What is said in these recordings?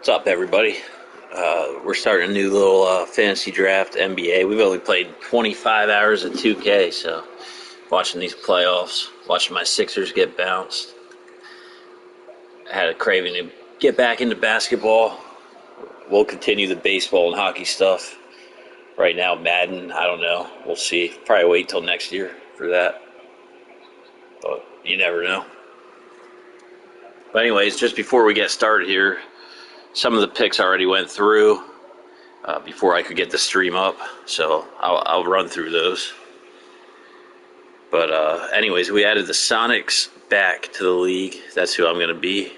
What's up, everybody? We're starting a new little fantasy draft NBA. We've only played 25 hours of 2K, so watching these playoffs, watching my Sixers get bounced. I had a craving to get back into basketball. We'll continue the baseball and hockey stuff. Right now, Madden, I don't know. We'll see. Probably wait till next year for that. But you never know. But anyways, just before we get started here, some of the picks already went through before I could get the stream up, so I'll run through those. But anyways, we added the Sonics back to the league. That's who I'm going to be.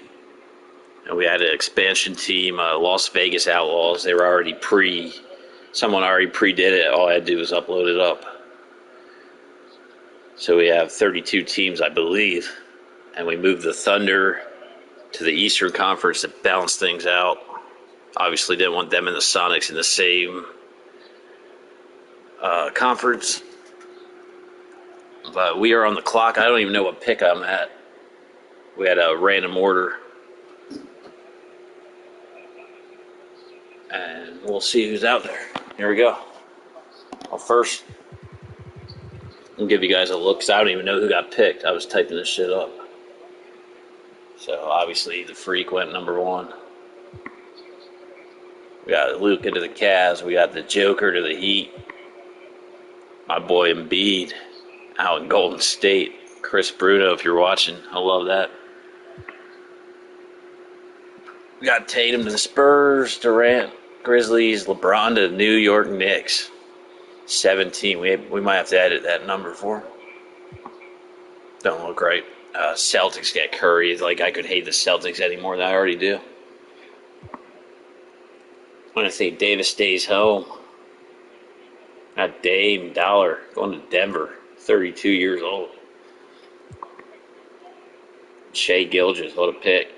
And we had an expansion team, Las Vegas Outlaws. They were already someone already pre-did it. All I had to do was upload it up. So we have 32 teams, I believe. And we moved the Thunder to the Eastern Conference to balance things out. Obviously didn't want them and the Sonics in the same conference. But we are on the clock. I don't even know what pick I'm at. We had a random order. And we'll see who's out there. Here we go. Well, first, I'll give you guys a look because I don't even know who got picked. I was typing this shit up. So, obviously, the Freak went number one. We got Luke into the Cavs. We got the Joker to the Heat. My boy Embiid out in Golden State. Chris Bruno, if you're watching, I love that. We got Tatum to the Spurs, Durant, Grizzlies, LeBron to the New York Knicks. 17. We might have to edit that number for him. Don't look right. Celtics get Curry. Like, I could hate the Celtics any more than I already do. I'm going to say Davis stays home. Got Dame Dollar going to Denver. 32 years old. Shea Gilgeous, what a pick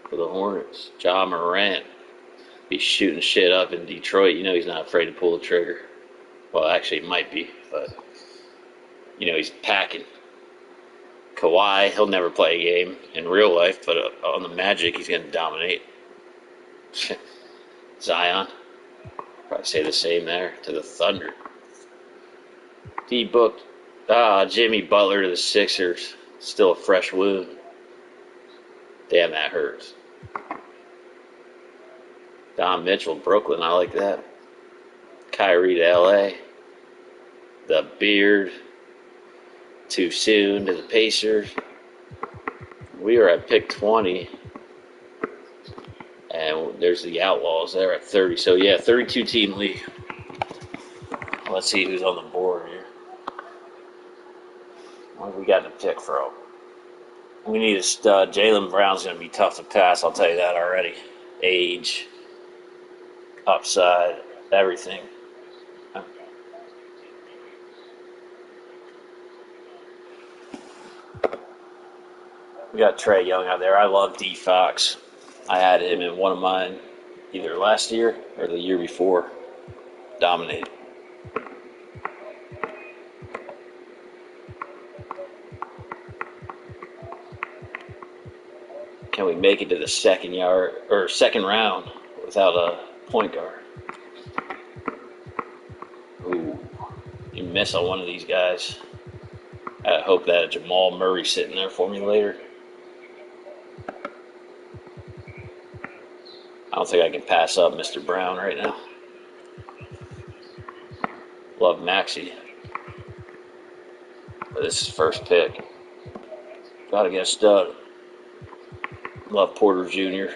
for the Hornets. Ja Morant. Be shooting shit up in Detroit. You know he's not afraid to pull the trigger. Well, actually, he might be, but you know he's packing. Kawhi, he'll never play a game in real life, but on the Magic, he's going to dominate. Zion, probably say the same there to the Thunder. D-booked. Jimmy Butler to the Sixers. Still a fresh wound. Damn, that hurts. Don Mitchell, Brooklyn, I like that. Kyrie to L.A. The Beard. Too soon to the Pacers. We are at pick 20. And there's the Outlaws. They're at 30. So, yeah, 32-team league. Let's see who's on the board here. What have we got to pick from? We need a stud. Jaylen Brown's going to be tough to pass, I'll tell you that already. Age, upside, everything. We got Trae Young out there. I love D Fox. I had him in one of mine either last year or the year before. Dominated. Can we make it to the second round without a point guard? Ooh, you miss on one of these guys. I hope that Jamal Murray's sitting there for me later. I don't think I can pass up Mr. Brown right now. Love Maxey. But this is first pick. Gotta get a stud. Love Porter Jr.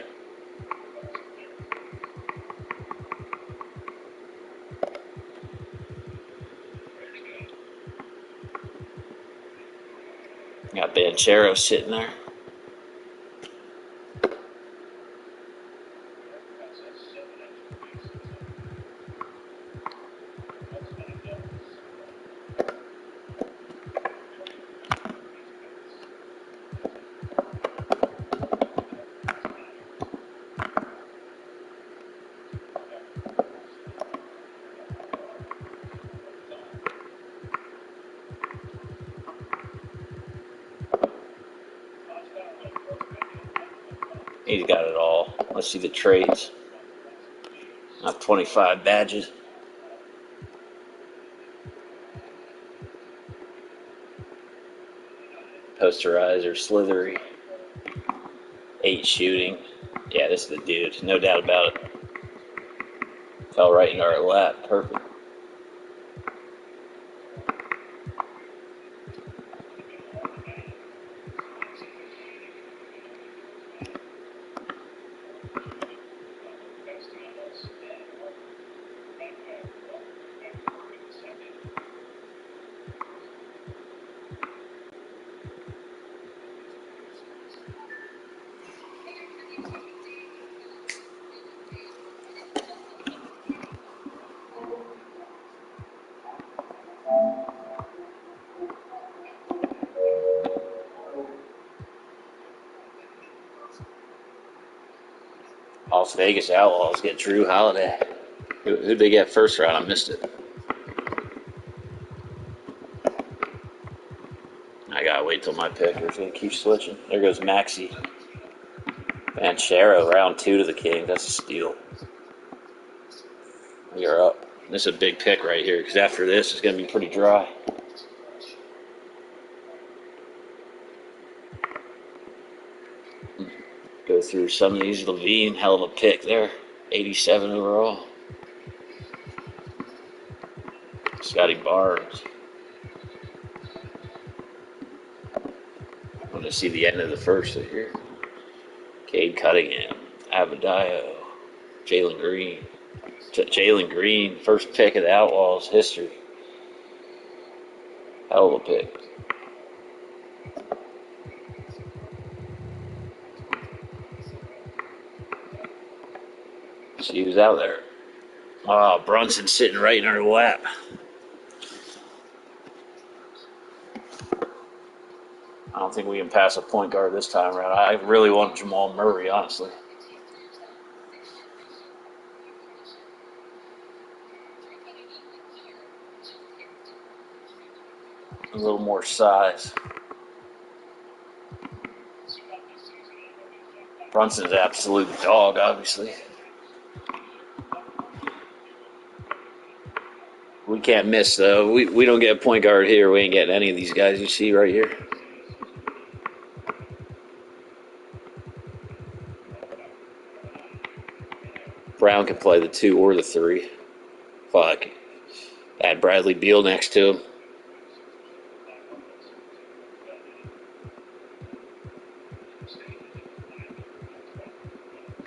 Got Banchero sitting there. He's got it all. Let's see the trades. I have 25 badges. Posterizer, Slithery. 8 shooting. Yeah, this is the dude. No doubt about it. Fell right in our lap. Perfect. Las Vegas Outlaws get Drew Holiday. Who'd they get first round? I missed it. I gotta wait till my pick. We're gonna keep switching. There goes Maxi. Banchero, round 2 to the King. That's a steal. We are up. This is a big pick right here because after this it's gonna be pretty dry. Go through some of these. Levine, hell of a pick there. 87 overall. Scotty Barnes. I want to see the end of the first here. Cade Cunningham, Abadayo, Jalen Green. Jalen Green, first pick of the Outlaws history. Hell of a pick. See who's out there. Oh, Brunson sitting right in our lap. I don't think we can pass a point guard this time around. I really want Jamal Murray, honestly. A little more size. Brunson's an absolute dog, obviously. We can't miss, though. We don't get a point guard here. We ain't getting any of these guys you see right here. Brown can play the 2 or the 3. Fuck. Add Bradley Beal next to him.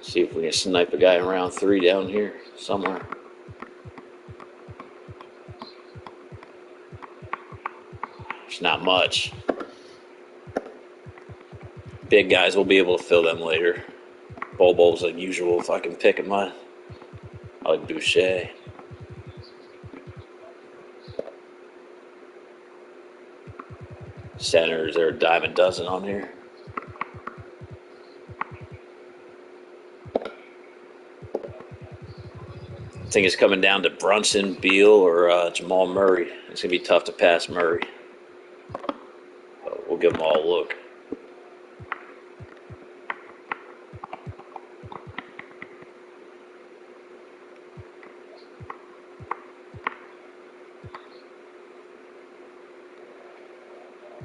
See if we can snipe a guy in round 3 down here somewhere. It's not much. Big guys will be able to fill them later. Bobo's like usual if I can pick at mine. I like Boucher. Centers, there are a dime a dozen on here. I think it's coming down to Brunson, Beal, or Jamal Murray. It's going to be tough to pass Murray. But we'll give them all a look.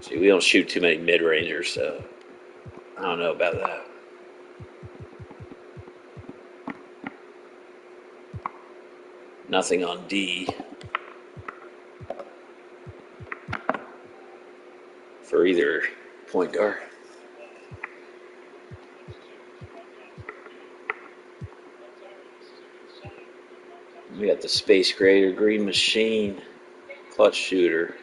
See, we don't shoot too many mid-rangers, so I don't know about that. Nothing on D for either point guard. We got the Space Grader, Green Machine, Clutch Shooter.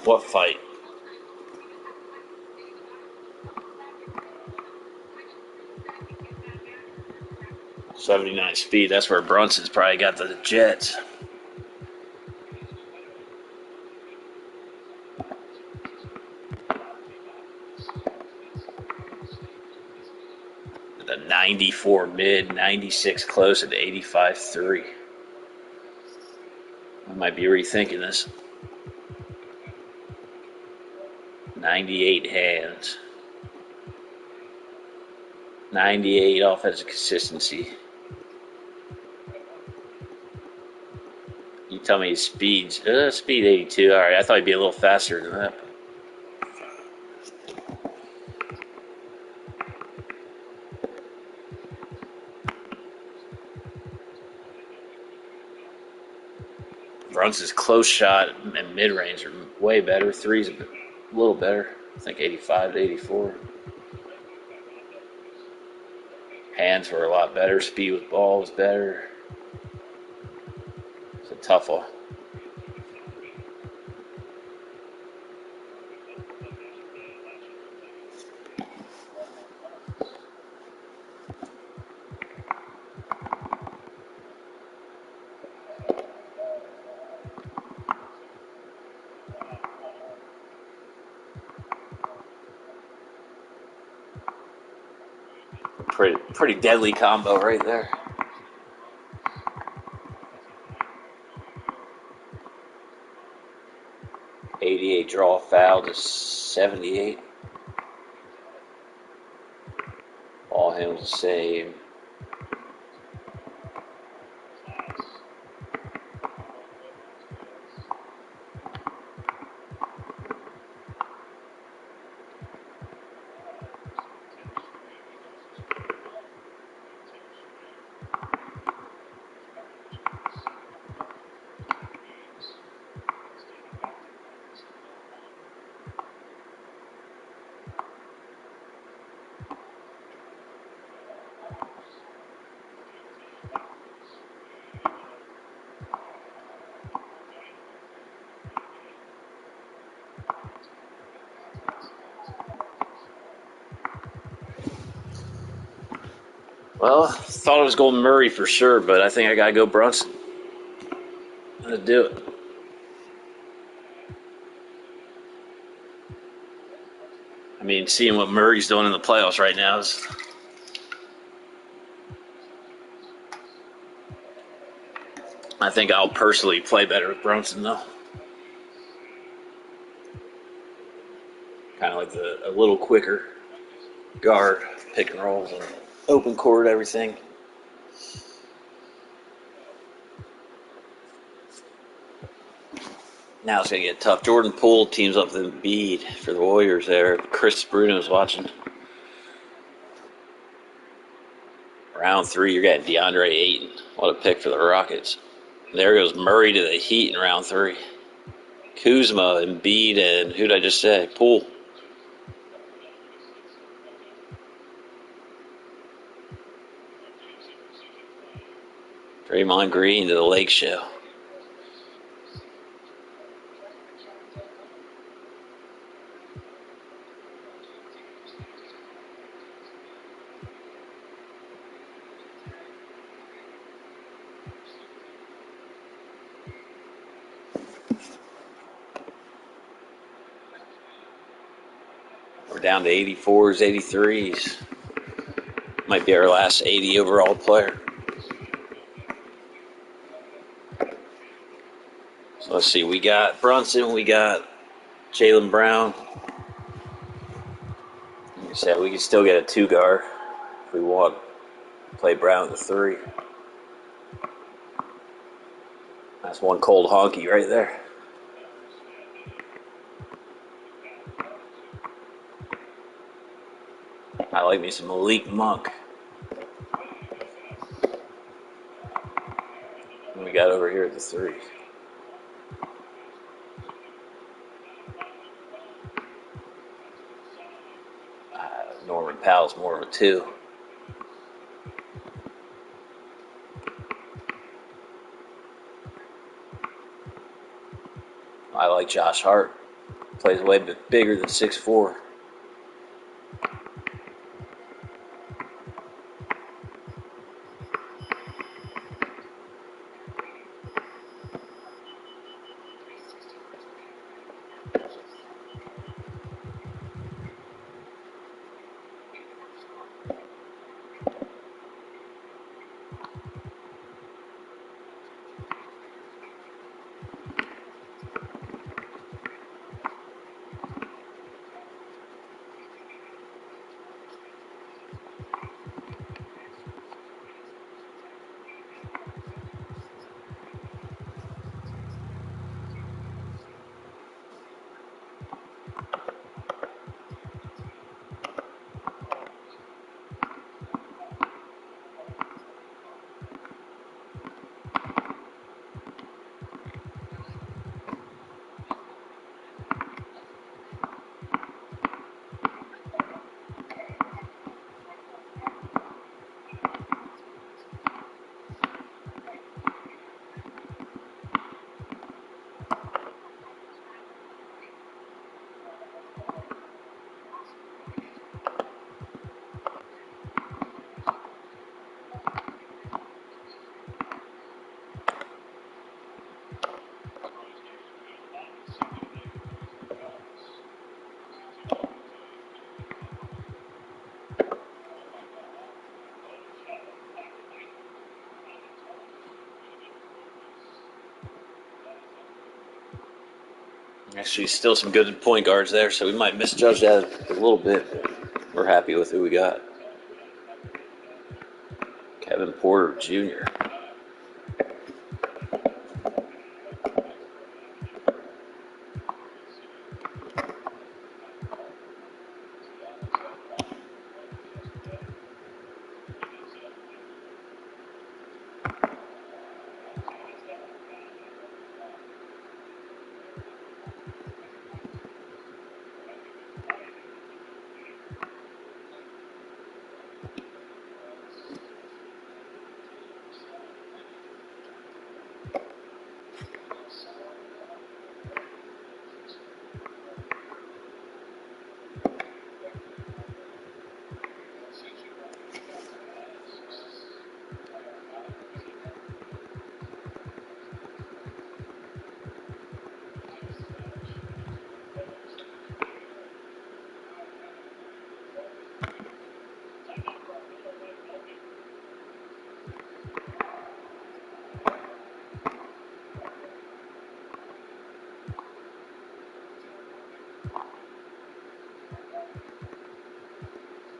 What fight? 79 speed. That's where Brunson's probably got the jets. The 94 mid, 96 close, and 85-3. I might be rethinking this. 98 hands. 98 offensive consistency. You tell me his speeds. Speed 82. All right, I thought he'd be a little faster than that. Brunson's close shot and mid range are way better. Three's a little better. I think 85 to 84. Hands were a lot better. Speed with ball was better. It's a tough one. Pretty deadly combo right there. '88 draw foul to 78. All hands the same. Well, thought it was going Murray for sure, but I think I gotta go Brunson. Let's do it. I mean, seeing what Murray's doing in the playoffs right now is. I think I'll personally play better with Brunson though. Kind of like a little quicker guard, pick and rolls, and open court, everything. Now it's going to get tough. Jordan Poole teams up with Embiid for the Warriors there. Chris Bruno's watching. Round 3, you're getting DeAndre Ayton. What a pick for the Rockets. There goes Murray to the Heat in round 3. Kuzma, Embiid, and who did I just say? Poole. Draymond Green to the Lake Show. We're down to 84s, 83s. Might be our last 80 overall player. So let's see. We got Brunson. We got Jaylen Brown. Like I said, we can still get a 2 guard if we want to play Brown at the 3. That's one cold honky right there. I like me some Malik Monk. What we got over here at the 3? Norman Powell's more of a 2. I like Josh Hart. Plays way bigger than 6'4". Actually, still some good point guards there, so we might misjudge that a little bit. We're happy with who we got. Kevin Porter Jr.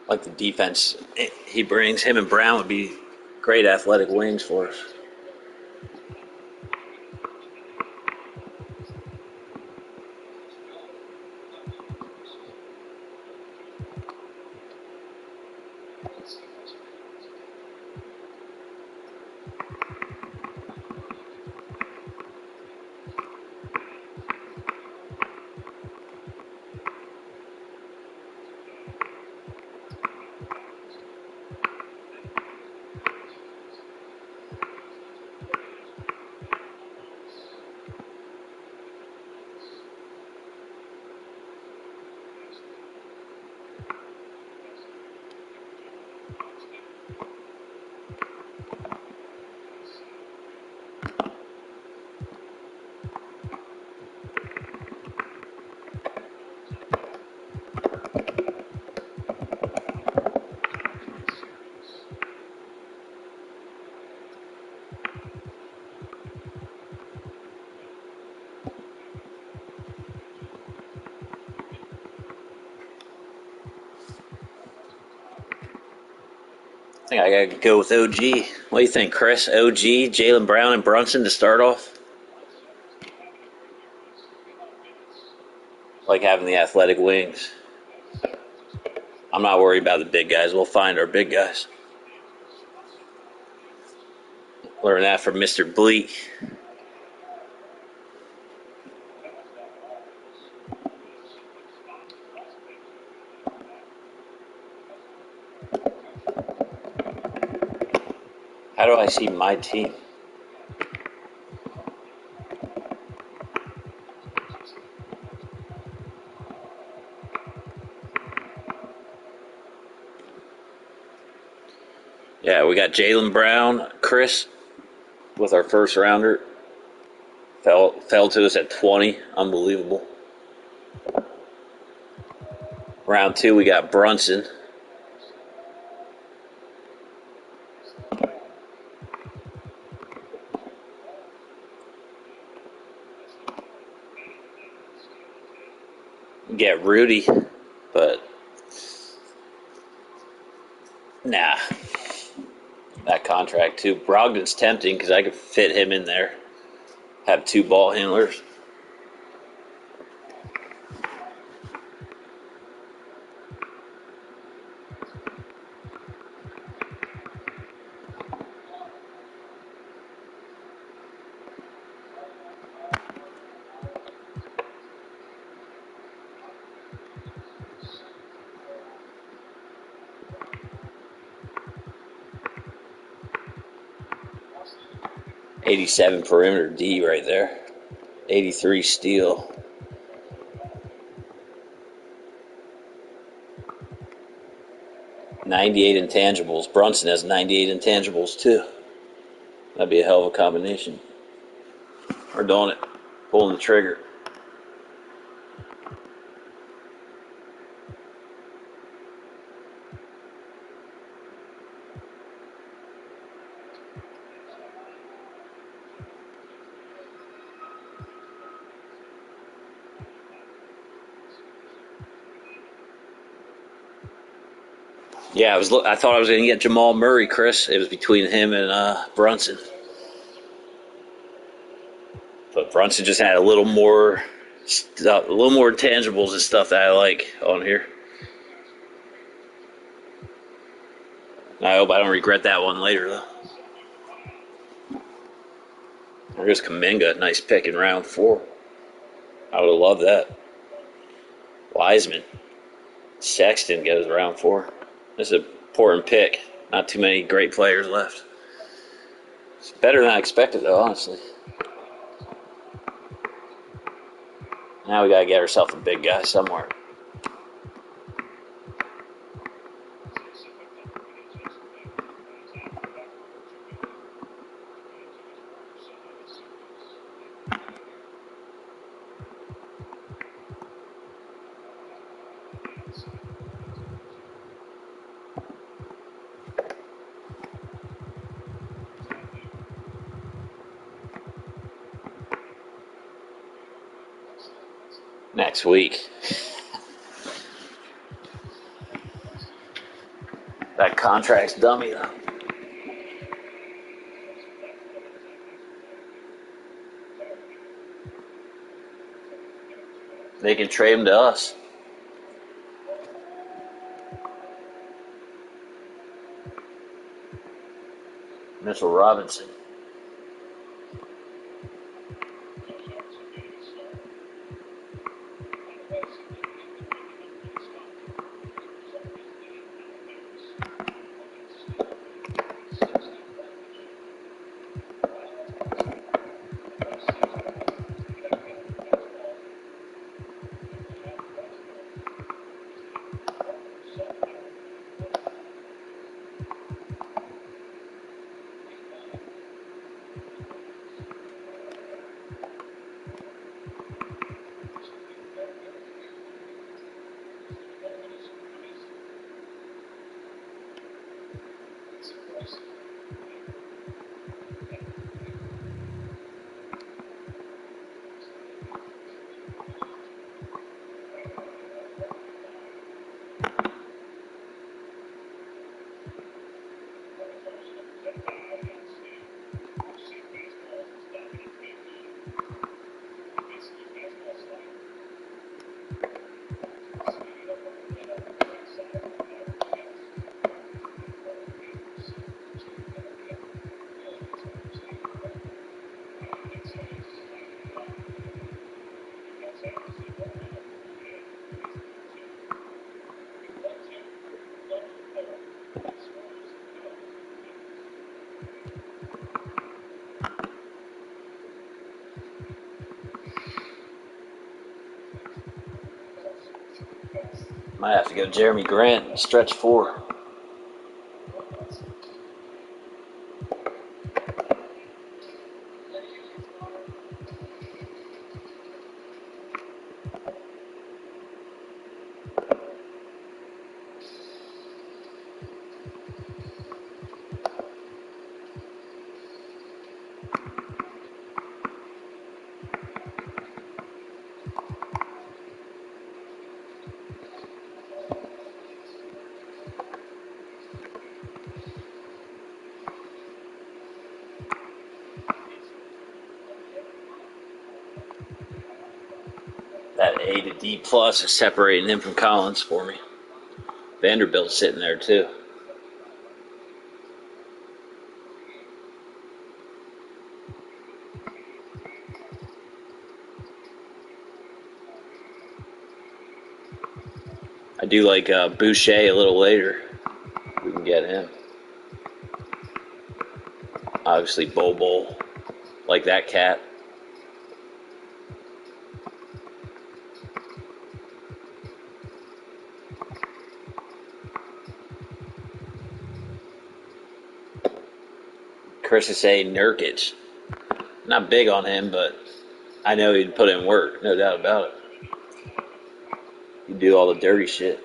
Like the defense he brings, him and Brown would be great athletic wings for us. I think I gotta go with OG. What do you think, Chris? OG, Jaylen Brown, and Brunson to start off? Like having the athletic wings. I'm not worried about the big guys. We'll find our big guys. Learn that from Mr. Bleak. How do I see my team? Yeah, we got Jaylen Brown, Chris, with our first rounder. Fell to us at 20. Unbelievable. Round 2, we got Brunson. We get Rudy, but nah. That contract too. Brogdon's tempting because I could fit him in there. Have 2 ball handlers. '87 perimeter D right there. 83 steal. '98 intangibles. Brunson has 98 intangibles too. That'd be a hell of a combination. We're doing it. Pulling the trigger. Yeah, I thought I was going to get Jamal Murray, Chris. It was between him and Brunson. But Brunson just had a little more stuff, a little more tangibles and stuff that I like on here. I hope I don't regret that one later, though. There's Kuminga, nice pick in round 4. I would have loved that. Wiseman. Sexton goes round 4. This is an important pick. Not too many great players left. It's better than I expected, though, honestly. Now we got to get ourselves a big guy somewhere. Next week. That contract's dummy, though. They can trade him to us. Mitchell Robinson. Might have to go Jeremy Grant, stretch 4. That A to D plus is separating him from Collins for me. Vanderbilt's sitting there too. I do like Boucher a little later. We can get him. Obviously, Bobo, like that cat. Chris is saying Nurkic. Not big on him, but I know he'd put in work, no doubt about it. He'd do all the dirty shit.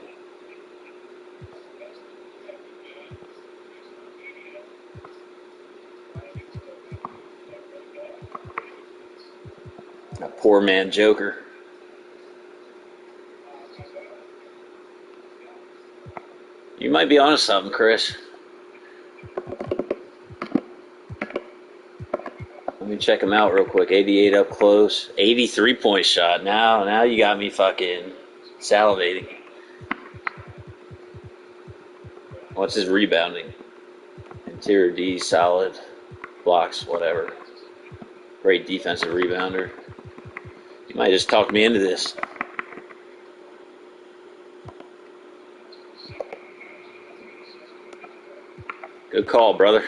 A poor man Joker. You might be onto something, Chris. Let me check him out real quick. 88 up close. 83-point shot. Now you got me fucking salivating. What's his rebounding? Interior D, solid. Blocks, whatever. Great defensive rebounder. You might just talk me into this. Good call, brother.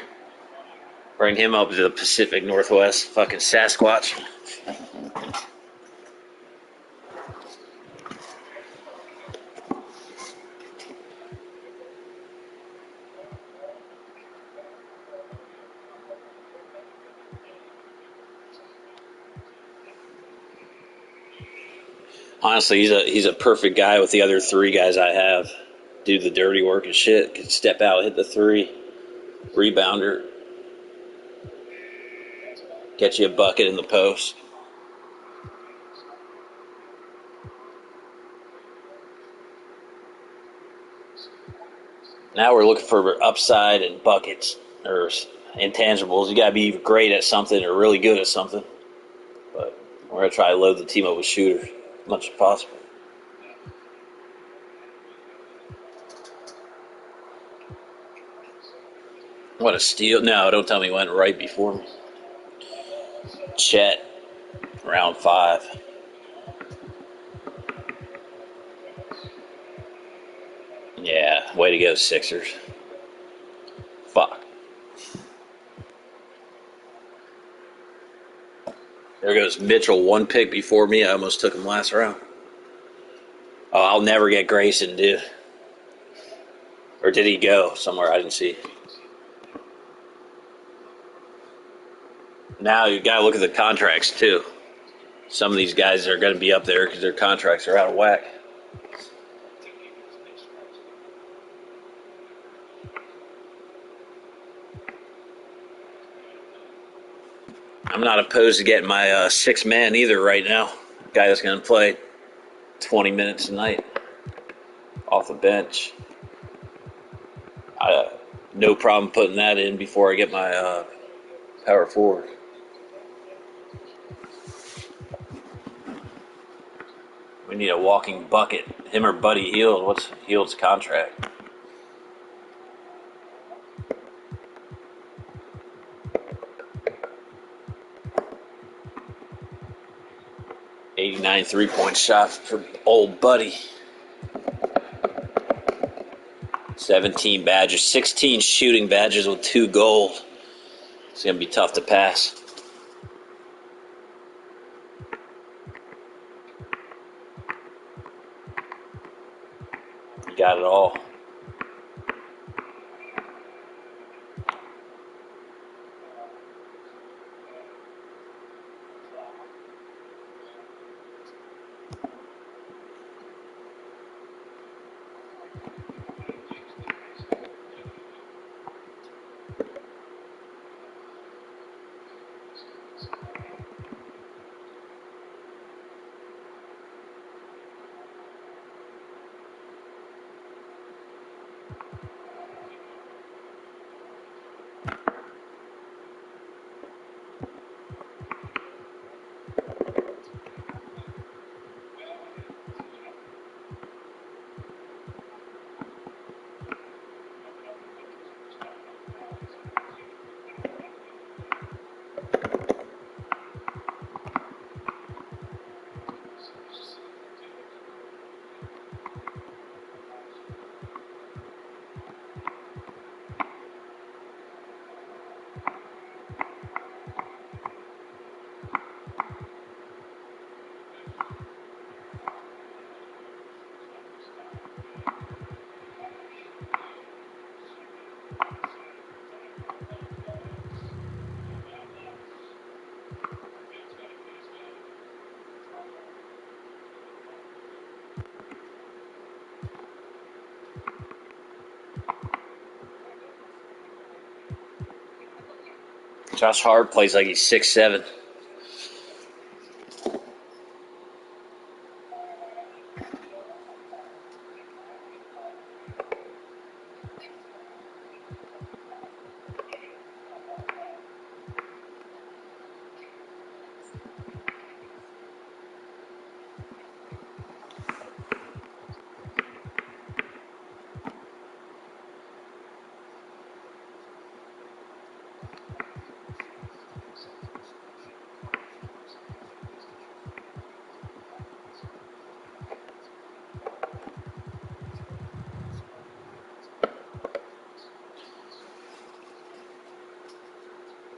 Bring him up to the Pacific Northwest. Fucking Sasquatch. Honestly, he's a perfect guy with the other three guys I have. Do the dirty work and shit. Can step out, hit the three. Rebounder. Get you a bucket in the post. Now we're looking for upside and buckets or intangibles. You got to be great at something or really good at something. But we're going to try to load the team up with shooters as much as possible. What a steal. No, don't tell me he went right before me. Chet, round 5. Yeah, way to go, Sixers. Fuck. There goes Mitchell, 1 pick before me. I almost took him last round. Oh, I'll never get Grayson, dude. Or did he go somewhere I didn't see? Now you got to look at the contracts, too. Some of these guys are going to be up there because their contracts are out of whack. I'm not opposed to getting my 6 man either right now. Guy that's going to play 20 minutes a night off the bench. No problem putting that in before I get my power forward. We need a walking bucket. Him or Buddy Hield. What's Hield's contract? '89 3-point shot for old Buddy. 17 badges, 16 shooting badges with 2 gold. It's going to be tough to pass. You got it all. Josh Hart plays like he's 6'7".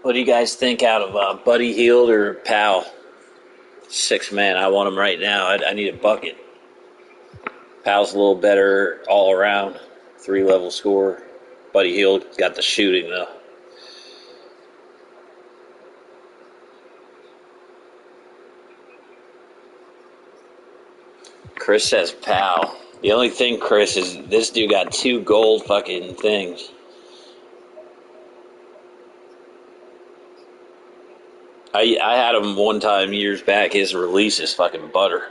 What do you guys think out of Buddy Hield or Powell? 6 man, I want him right now. I need a bucket. Powell's a little better all around, 3-level scorer. Buddy Hield got the shooting though. Chris says Powell. The only thing, Chris, is this dude got 2 gold fucking things. I had him one time years back. His release is fucking butter.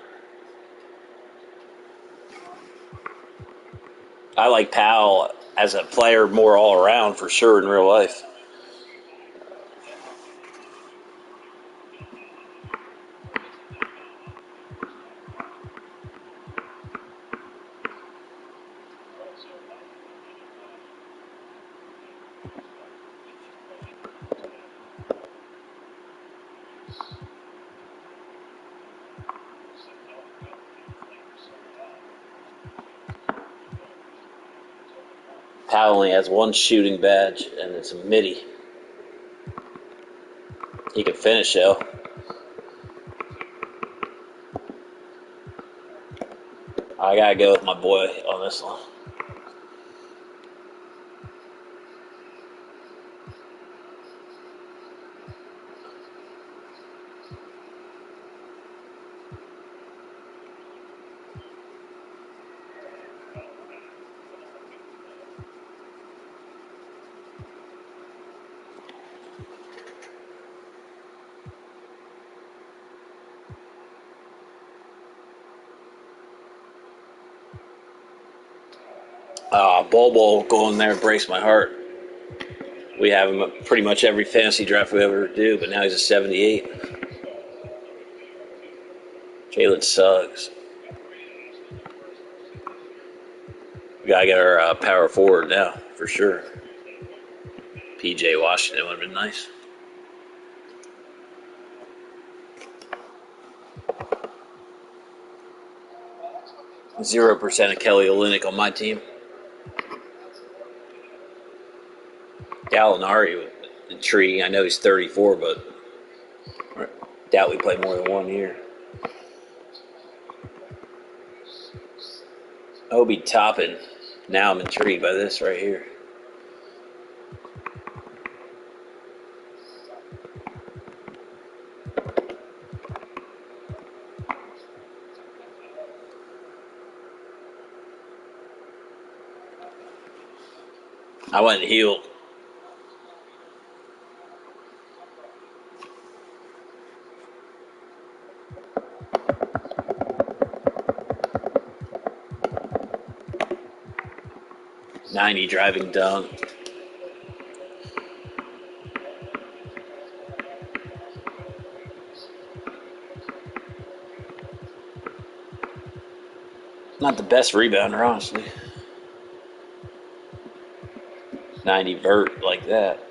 I like Powell as a player more all around for sure in real life. Powell only has 1 shooting badge, and it's a midi. He can finish, though. I gotta go with my boy on this one. Bobo going there breaks my heart. We have him at pretty much every fantasy draft we ever do, but now he's a 78. Jalen Suggs. We gotta get our power forward now, for sure. PJ Washington would have been nice. %0 of Kelly Olynyk on my team. Gallinari, intriguing. I know he's 34, but doubt we play more than 1 year. Obi Toppin. Now I'm intrigued by this right here. I went Hield. '90 driving dunk. Not the best rebounder, honestly. 90 vert like that.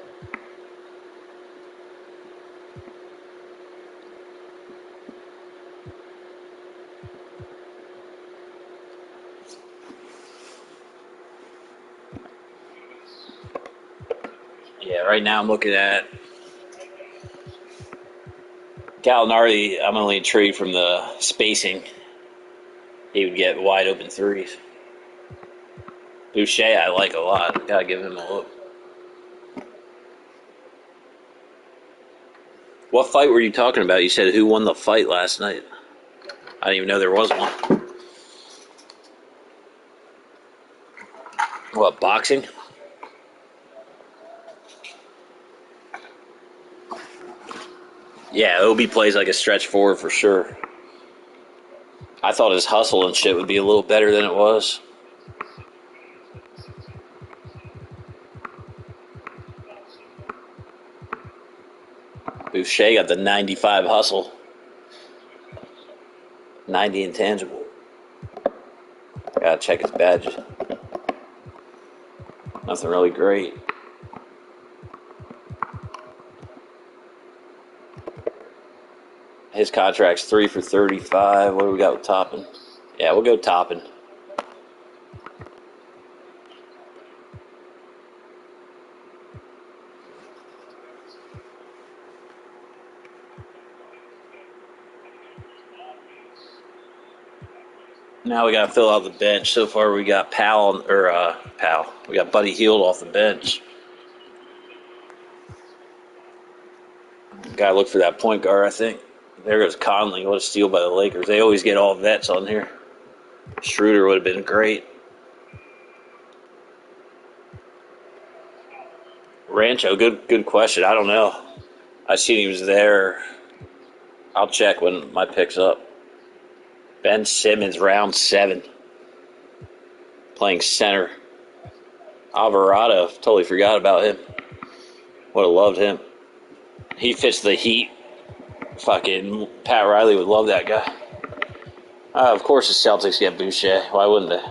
Yeah, right now I'm looking at Gallinari. I'm only intrigued from the spacing. He would get wide open threes. Boucher, I like a lot. Gotta give him a look. What fight were you talking about? You said who won the fight last night? I didn't even know there was one. What, boxing? Yeah, Obi plays like a stretch forward for sure. I thought his hustle and shit would be a little better than it was. Boucher got the 95 hustle. 90 intangible. Gotta check his badge. Nothing really great. His contract's 3 for 35. What do we got with Toppin? Yeah, we'll go Toppin. Now we gotta fill out the bench. So far we got Powell. We got Buddy Hield off the bench. Gotta look for that point guard, I think. There goes Conley. What a steal by the Lakers. They always get all vets on here. Schroeder would have been great. Rancho, good question. I don't know. I seen he was there. I'll check when my pick's up. Ben Simmons, round 7. Playing center. Alvarado, totally forgot about him. Would have loved him. He fits the Heat. Fucking Pat Riley would love that guy. Of course the Celtics get Boucher. Why wouldn't they?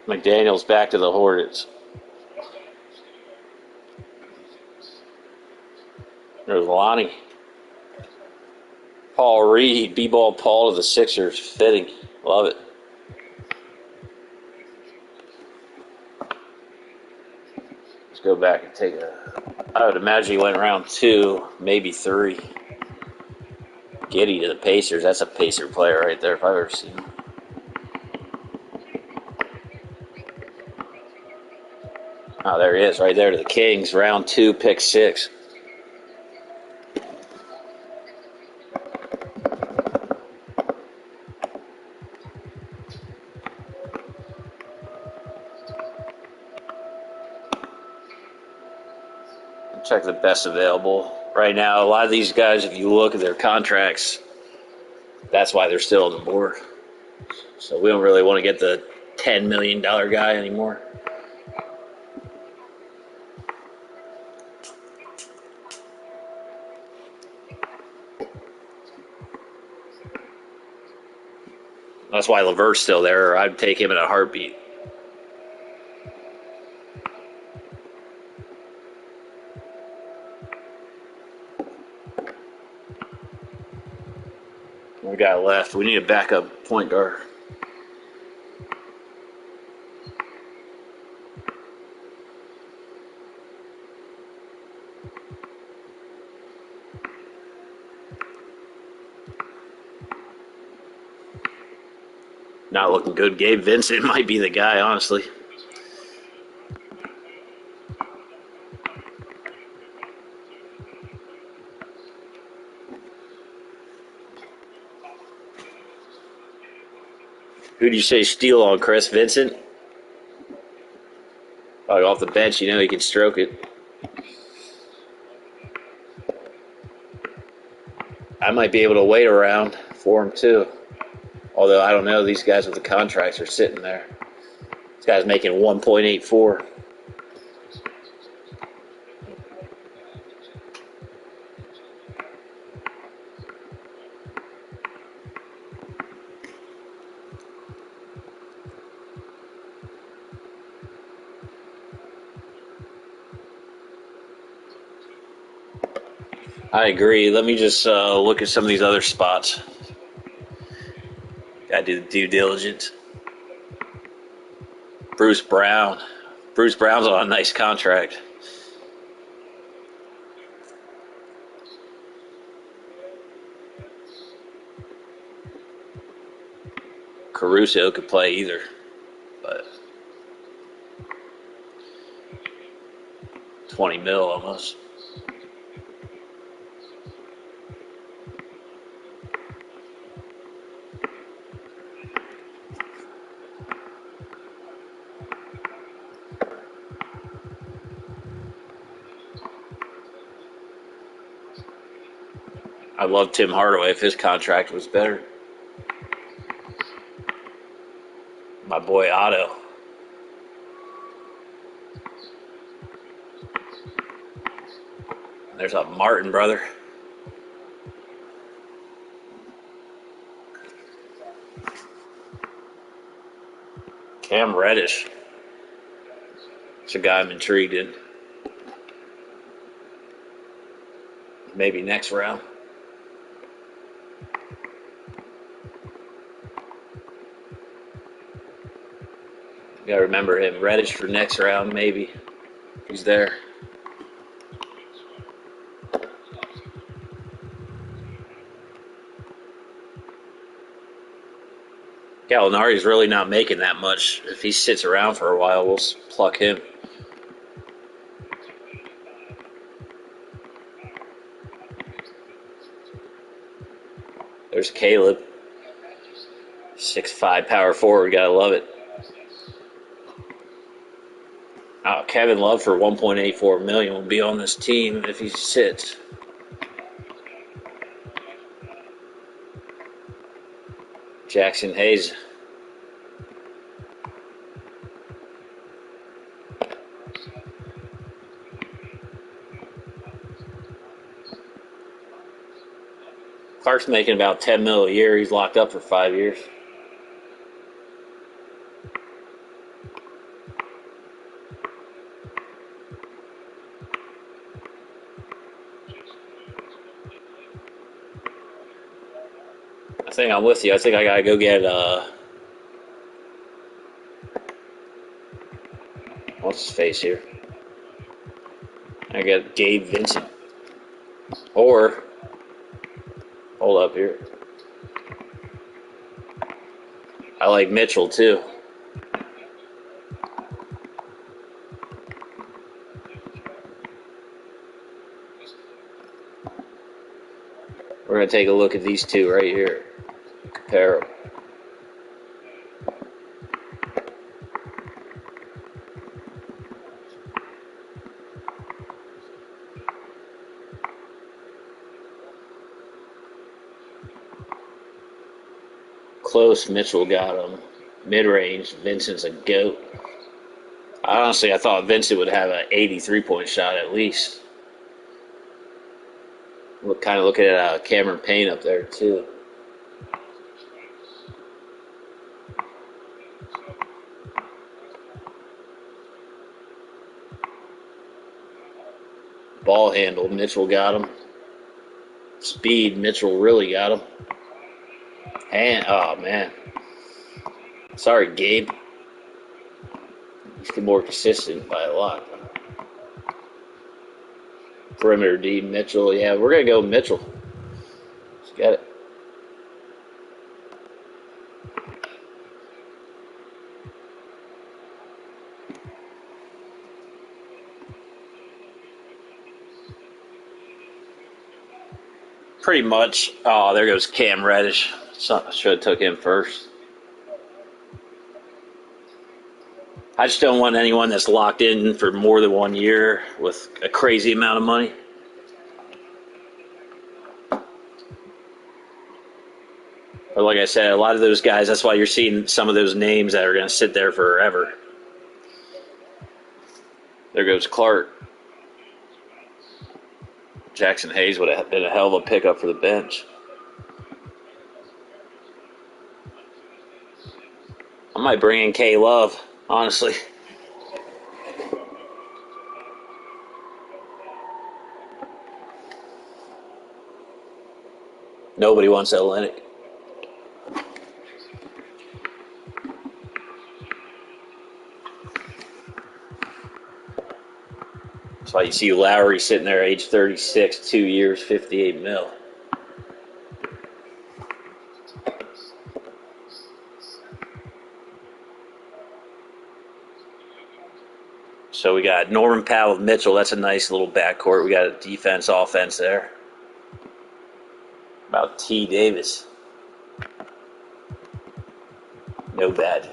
McDaniel's back to the Hornets. There's Lonnie. Paul Reed, B-ball Paul to the Sixers. Fitting. Love it. Let's go back and take I would imagine he went round 2, maybe 3. Giddy to the Pacers. That's a Pacer player right there if I've ever seen him. Oh, there he is, right there to the Kings. Round 2, pick 6. Check the best available. Right now, a lot of these guys, if you look at their contracts, that's why they're still on the board. So we don't really want to get the $10 million guy anymore. That's why LeVert's still there, or I'd take him in a heartbeat. We got left. We need a backup point guard. Not looking good. Gabe Vincent might be the guy, honestly. Who do you say steal on, Chris? Vincent? Probably off the bench, you know he can stroke it. I might be able to wait around for him, too. Although, I don't know, these guys with the contracts are sitting there. This guy's making 1.84. I agree. Let me just look at some of these other spots. Gotta do the due diligence. Bruce Brown. Bruce Brown's on a nice contract. Caruso could play either, but 20 mil almost. I love Tim Hardaway if his contract was better. My boy Otto. There's a Martin brother. Cam Reddish. It's a guy I'm intrigued in. Maybe next round. You gotta remember him. Reddish for next round, maybe. He's there. Gallinari's really not making that much. If he sits around for a while, we'll pluck him. There's Caleb. 6'5" power forward. Gotta love it. Oh, Kevin Love for $1.84 million will be on this team if he sits. Jackson Hayes. Clark's making about $10 million a year. He's locked up for 5 years. I think I'm with you. I think I gotta go get what's his face here? I got Gabe Vincent. Or hold up here. I like Mitchell too. We're gonna take a look at these two right here. Compare them. Close, Mitchell got him. Mid-range, Vincent's a goat. Honestly, I thought Vincent would have an 83-point shot at least. Kind of looking at Cameron Payne up there too. Ball handle, Mitchell got him. Speed, Mitchell really got him. And, oh man. Sorry, Gabe. He's more consistent by a lot. Perimeter D, Mitchell. Yeah, we're going to go Mitchell. Let's get it. Pretty much. Oh, there goes Cam Reddish. I should have took him first. I just don't want anyone that's locked in for more than 1 year with a crazy amount of money. But like I said, a lot of those guys, that's why you're seeing some of those names that are going to sit there forever. There goes Clark. Jackson Hayes would have been a hell of a pickup for the bench. I might bring in K Love, honestly. Nobody wants Olynyk. That's why you see Lowry sitting there, age 36, 2 years, $58 million. So we got Norman Powell with Mitchell. That's a nice little backcourt. We got a defense, offense there. About T. Davis. No bad.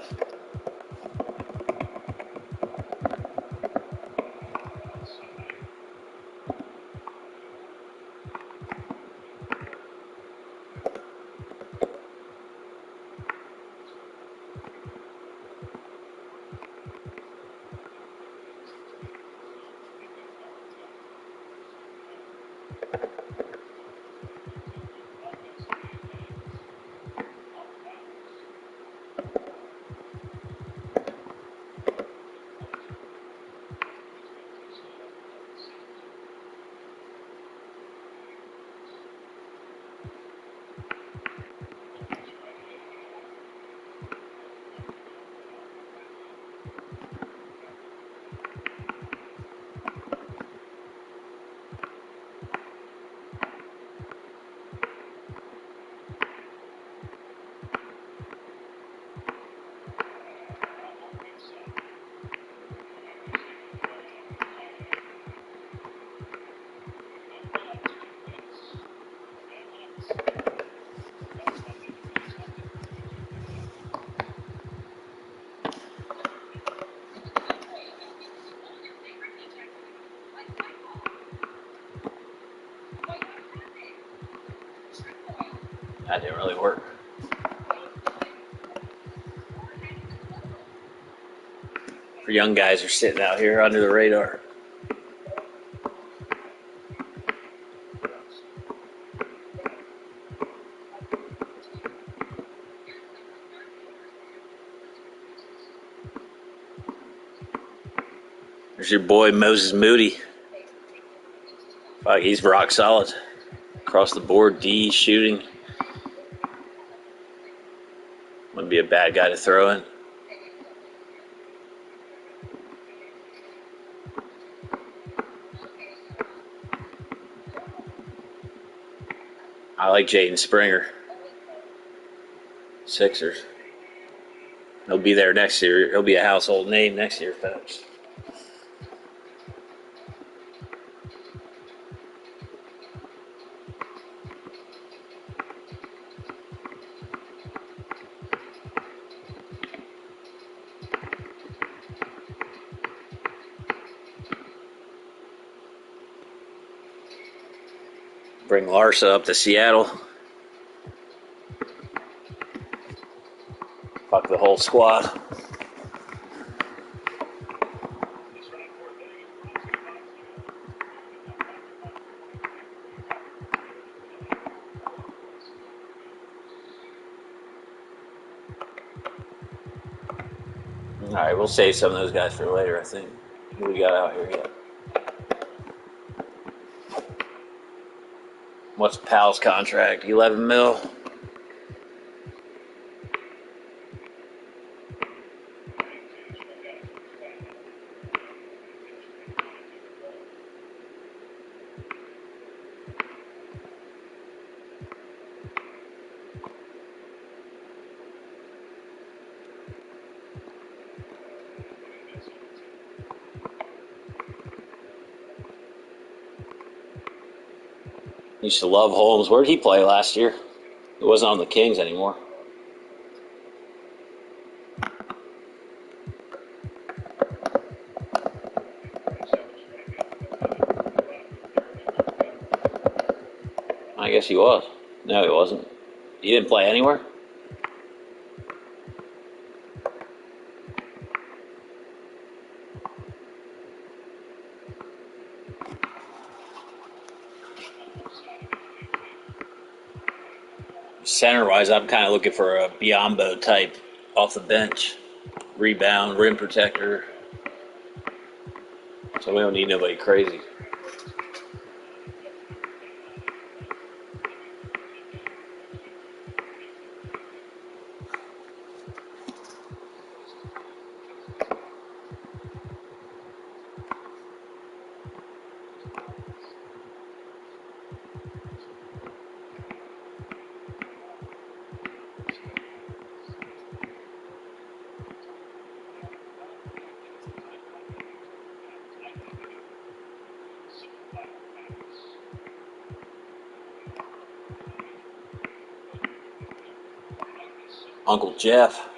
That didn't really work. For young guys who are sitting out here under the radar. There's your boy Moses Moody. Fuck, he's rock solid. Across the board, D shooting. Wouldn't be a bad guy to throw in. I like Jaden Springer. Sixers. He'll be there next year. He'll be a household name next year, folks. Bring Larsa up to Seattle. Fuck the whole squad. All right, we'll save some of those guys for later, I think. Who we got out here yet? What's Powell's contract? 11 mil? Used to love Holmes. Where'd he play last year? He wasn't on the Kings anymore. I guess he was. No, he wasn't. He didn't play anywhere? Center-wise, I'm kind of looking for a Biombo type off the bench. Rebound, rim protector. So we don't need nobody crazy. Uncle Jeff.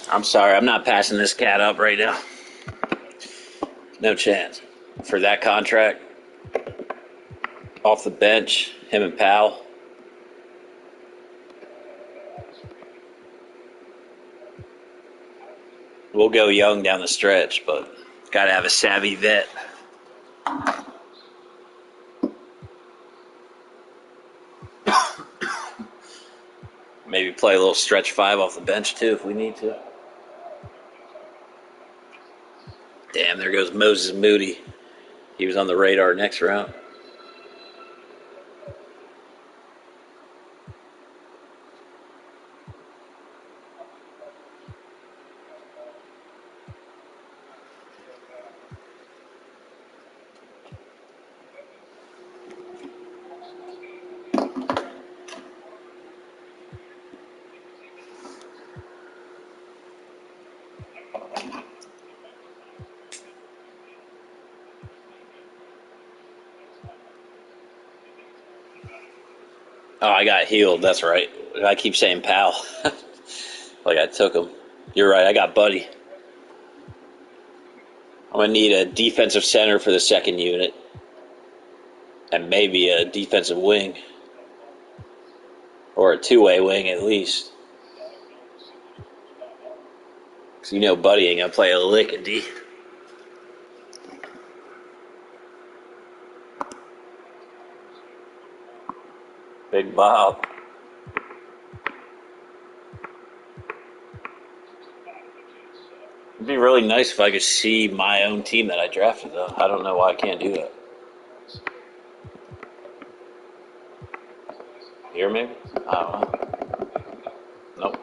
I'm sorry, I'm not passing this cat up right now. No chance. For that contract, off the bench, him and Powell. We'll go young down the stretch, but got to have a savvy vet. Maybe play a little stretch five off the bench, too, if we need to. Damn, there goes Moses Moody. He was on the radar next round. Oh, I got healed. That's right. I keep saying pal. Like I took him. You're right. I got Buddy. I'm going to need a defensive center for the second unit. And maybe a defensive wing. Or a two-way wing at least. Because you know Buddy ain't going to play a lick of D. Big Bob. It'd be really nice if I could see my own team that I drafted, though. I don't know why I can't do that. Here, maybe? I don't know. Nope.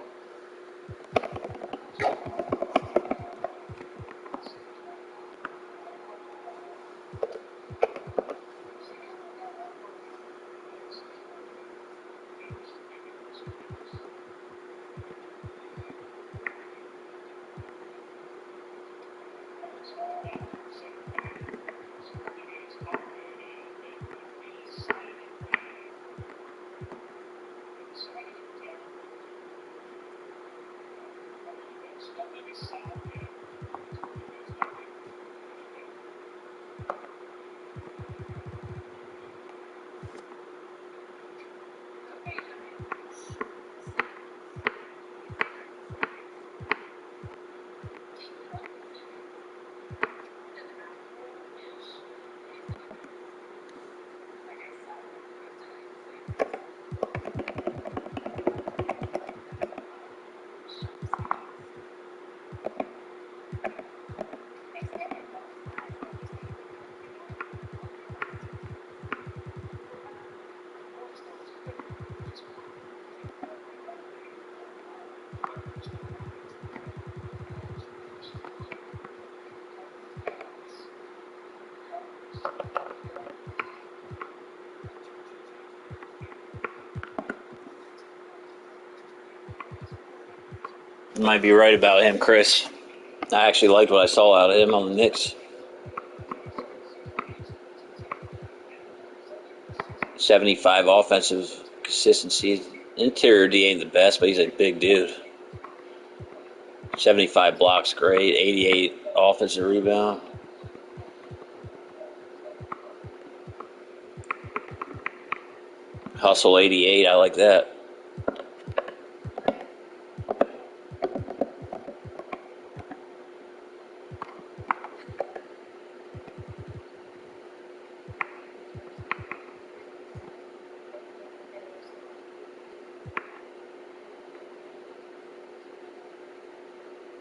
You might be right about him, Chris. I actually liked what I saw out of him on the Knicks. 75 offensive consistency. Interior D ain't the best, but he's a big dude. 75 blocks, great. 88 offensive rebound. Hustle 88, I like that.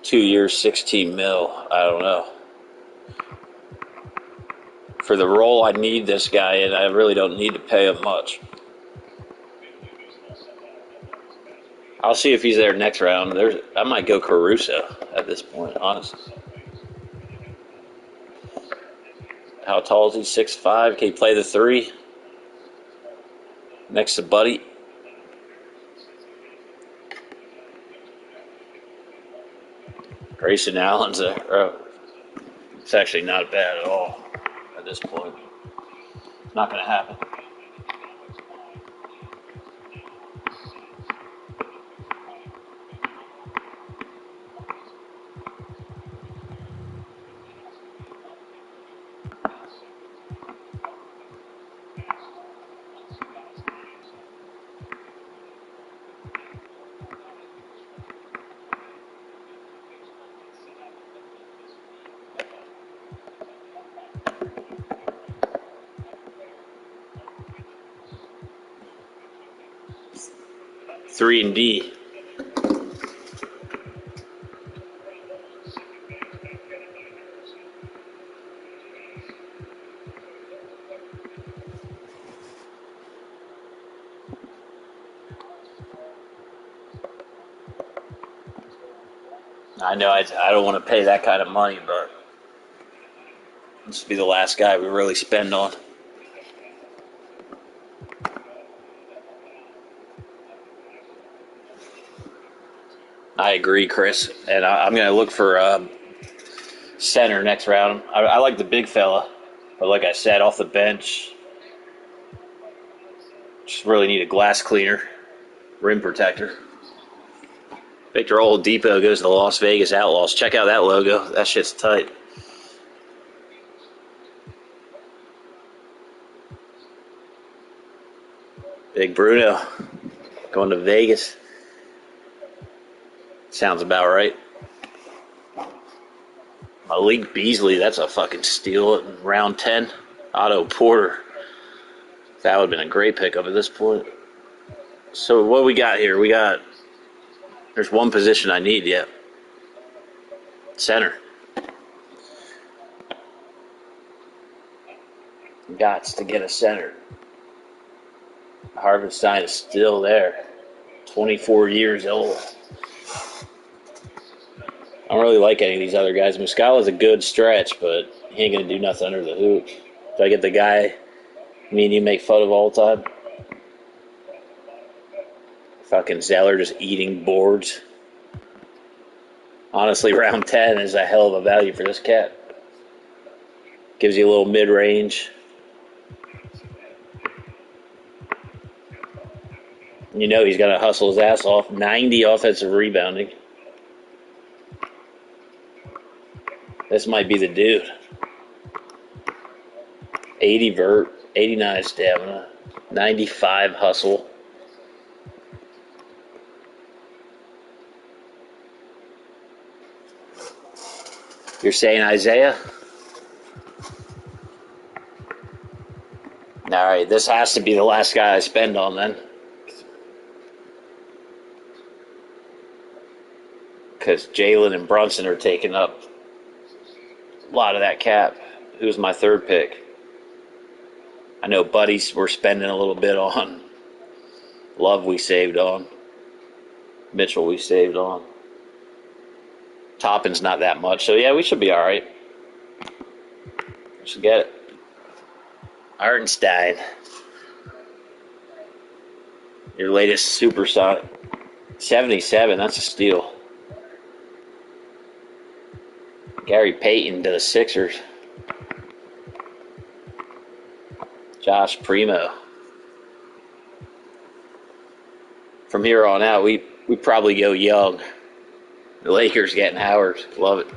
$2 years, 16 mil. I don't know. For the role I need this guy in, I really don't need to pay him much. I'll see if he's there next round. I might go Caruso at this point, honestly. How tall is he? 6'5". Can he play the three? Next to Buddy. Grayson Allen's it's actually not bad at all at this point. It's not going to happen. Three and D. I know I don't want to pay that kind of money, but this will be the last guy we really spend on. I agree, Chris. And I'm going to look for center next round. I like the big fella. But like I said, off the bench, Just really need a glass cleaner, rim protector. Victor Oladipo goes to the Las Vegas Outlaws. Check out that logo. That shit's tight. Big Bruno going to Vegas. Sounds about right. Malik Beasley, that's a fucking steal in round 10. Otto Porter. That would have been a great pickup at this point. So what we got here? There's one position I need yet. Center. Gots to get a center. Harvenstein is still there. 24 years old. I don't really like any of these other guys. Muscala's a good stretch, but he ain't going to do nothing under the hoop. Do I get the guy me and you make fun of all the time? Fucking Zeller just eating boards. Honestly, round 10 is a hell of a value for this cat. Gives you a little mid-range. You know he's got to hustle his ass off. 90 offensive rebounding. This might be the dude. 80 vert, 89 stamina, 95 hustle. You're saying Isaiah? All right, this has to be the last guy I spend on then. Because Jalen and Brunson are taking up a lot of that cap. Who's my third pick? I know Buddies we're spending a little bit on. Love we saved on. Mitchell we saved on. Toppin's not that much. So, yeah, we should be all right. We should get it. Artenstein. Your latest SuperSonic. 77, that's a steal. Gary Payton to the Sixers. Josh Primo. From here on out, we probably go young. The Lakers getting Howard. Love it.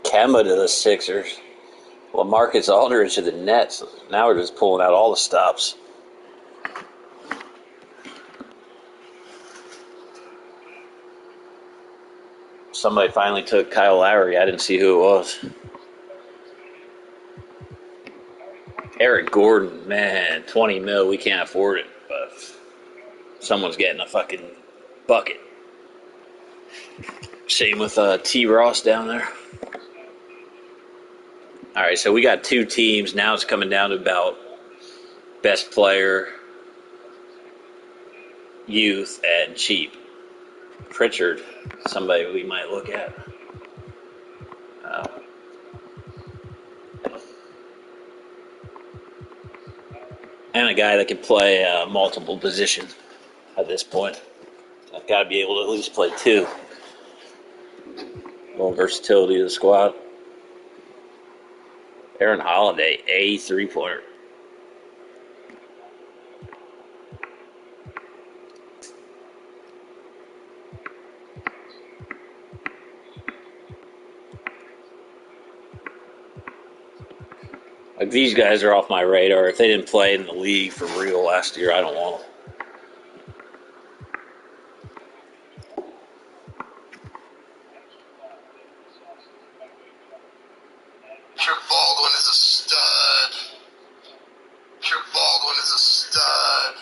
Kemba to the Sixers. LaMarcus Aldridge to the Nets. Now we're just pulling out all the stops. Somebody finally took Kyle Lowry. I didn't see who it was. Eric Gordon, man, 20 mil. We can't afford it, but someone's getting a fucking bucket. Same with T. Ross down there. All right, so we got two teams. Now it's coming down to about best player, youth, and cheap. Pritchard, somebody we might look at. And a guy that can play multiple positions at this point. I've got to be able to at least play two. A little versatility of the squad. Aaron Holiday, a three-pointer. Like, these guys are off my radar. If they didn't play in the league for real last year, I don't want them. Baldwin is a stud. Baldwin is a stud.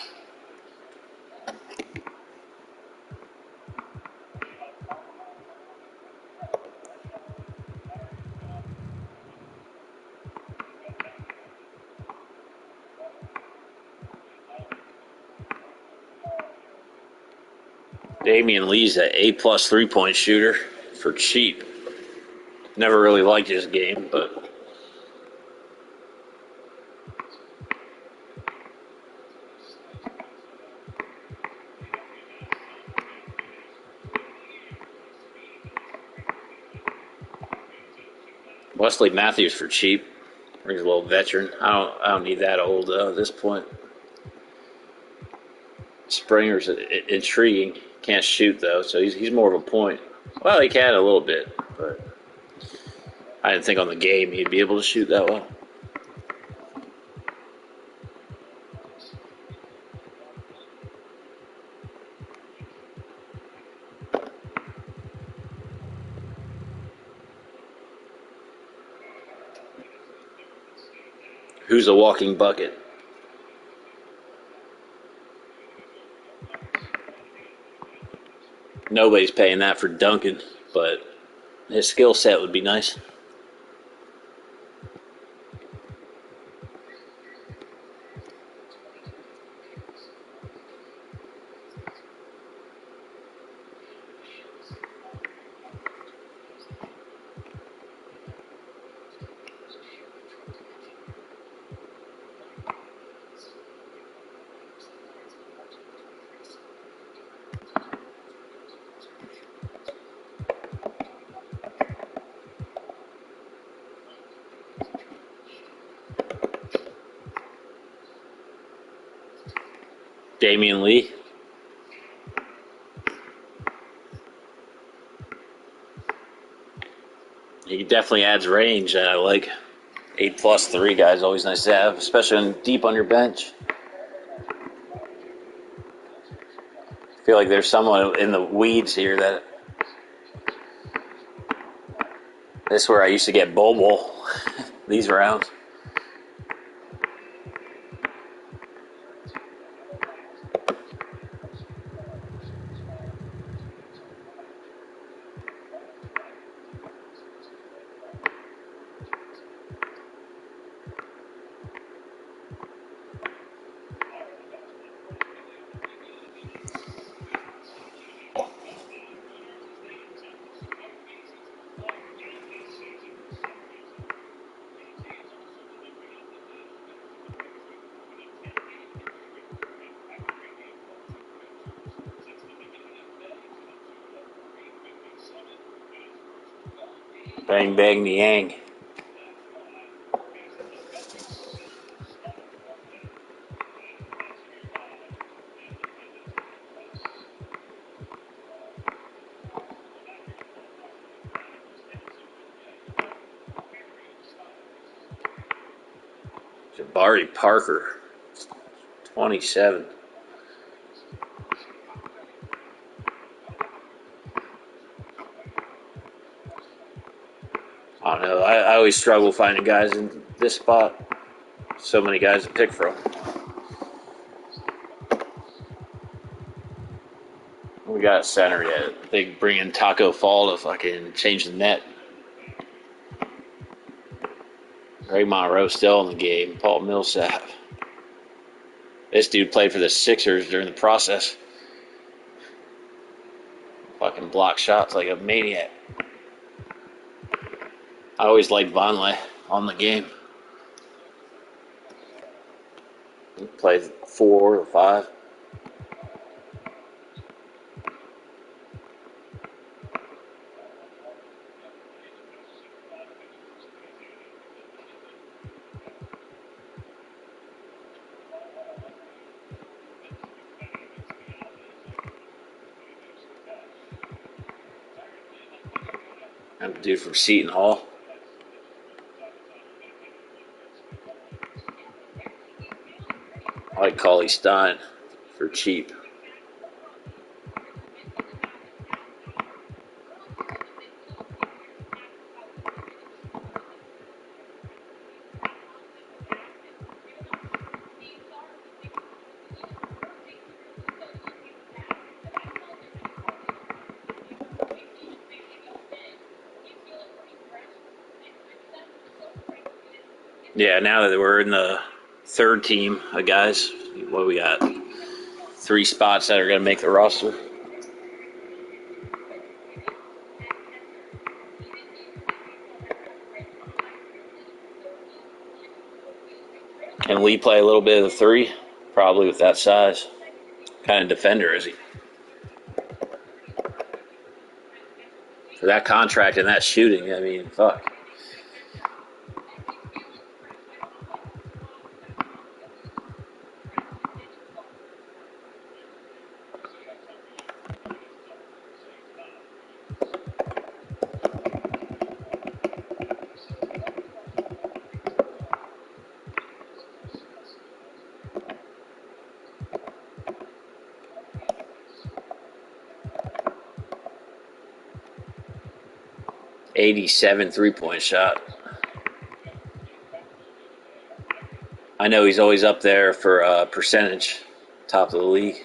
Damian Lee's an A-plus three-point shooter for cheap. Never really liked his game, but Wesley Matthews for cheap. He's a little veteran. I don't need that old at this point. Springer's intriguing. Can't shoot though, so he's more of a point. Well, he can a little bit, but I didn't think on the game he'd be able to shoot that well. Who's a walking bucket? Nobody's paying that for Duncan, but his skill set would be nice. Damian Lee. He definitely adds range, and I like 8+3 guys. Always nice to have, especially deep on your bench. I feel like there's someone in the weeds here that. This is where I used to get Bobo these rounds. Bang, bang, yang. Jabari Parker, 27. I don't know. I always struggle finding guys in this spot. So many guys to pick from. We got a center yet. They bring in Taco Fall to fucking change the net. Greg Monroe still in the game. Paul Millsap. This dude played for the Sixers during the process. Fucking block shots like a maniac. I always liked Vonleh on the game. He played 4 or 5. I'm a dude from Seton Hall. I like Cauley Stein for cheap. Yeah, now that we're in the third team of guys, what we got? 3 spots that are going to make the roster. will he play a little bit of the 3? Probably with that size. What kind of defender is he? For that contract and that shooting, I mean, fuck. .87 3-point shot. I know he's always up there for percentage, top of the league.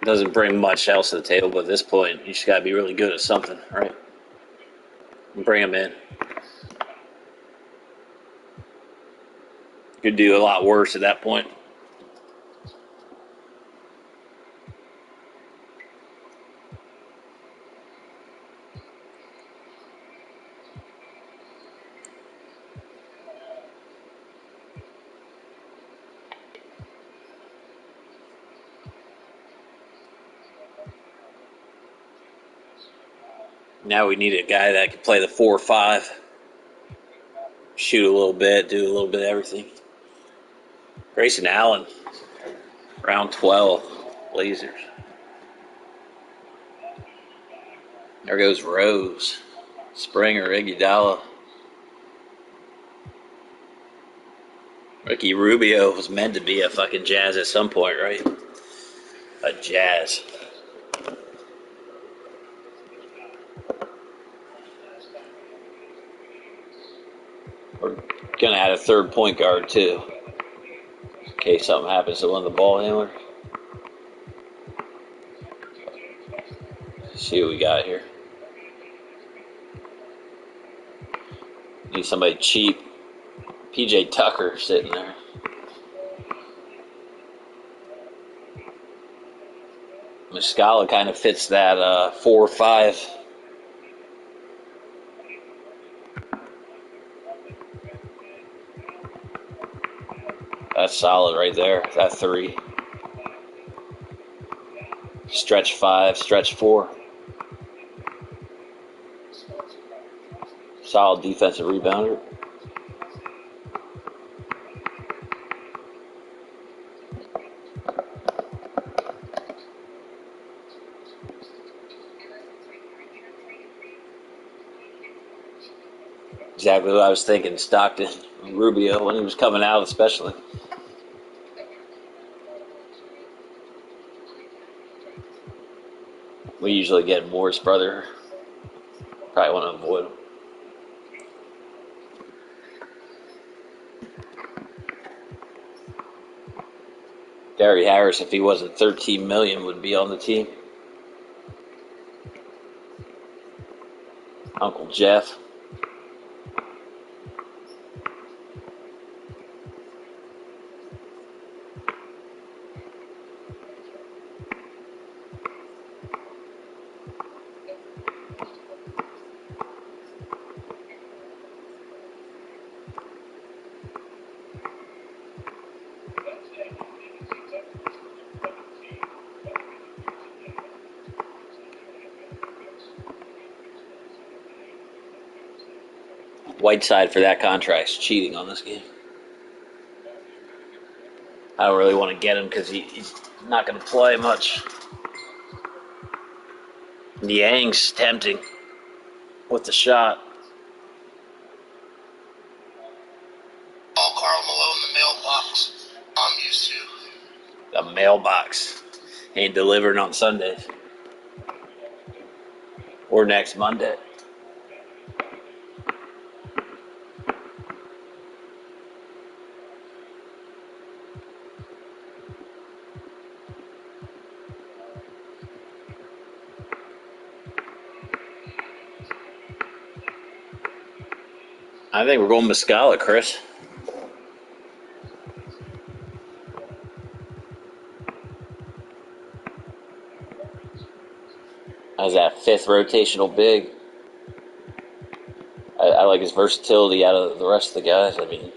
Doesn't bring much else to the table, but at this point, you just got to be really good at something, right? Bring him in. Could do a lot worse at that point. Now we need a guy that can play the 4-5, shoot a little bit, do a little bit of everything. Grayson Allen, round 12, Blazers. There goes Rose, Springer, Iguodala. Ricky Rubio was meant to be a fucking Jazz at some point, right? A Jazz. We're gonna add a third point guard too, in case something happens to one of the ball handlers. Let's see what we got here. Need somebody cheap. PJ Tucker sitting there. Muscala kind of fits that 4-5. That's solid right there. That 3. Stretch 5, stretch 4. Solid defensive rebounder. Exactly what I was thinking, Stockton, Rubio, when he was coming out especially. We usually get Moore's brother. Probably want to avoid him. Gary Harris, if he wasn't $13 million, would be on the team. Uncle Jeff. Whiteside for that contract's cheating on this game. I don't really want to get him because he's not going to play much. Yang's tempting with the shot. Oh, Carl Malone, the mailbox. I'm used to. The mailbox ain't delivering on Sundays or next Monday. I think we're going Muscala, Chris. As that 5th rotational big. I like like his versatility out of the rest of the guys. I mean,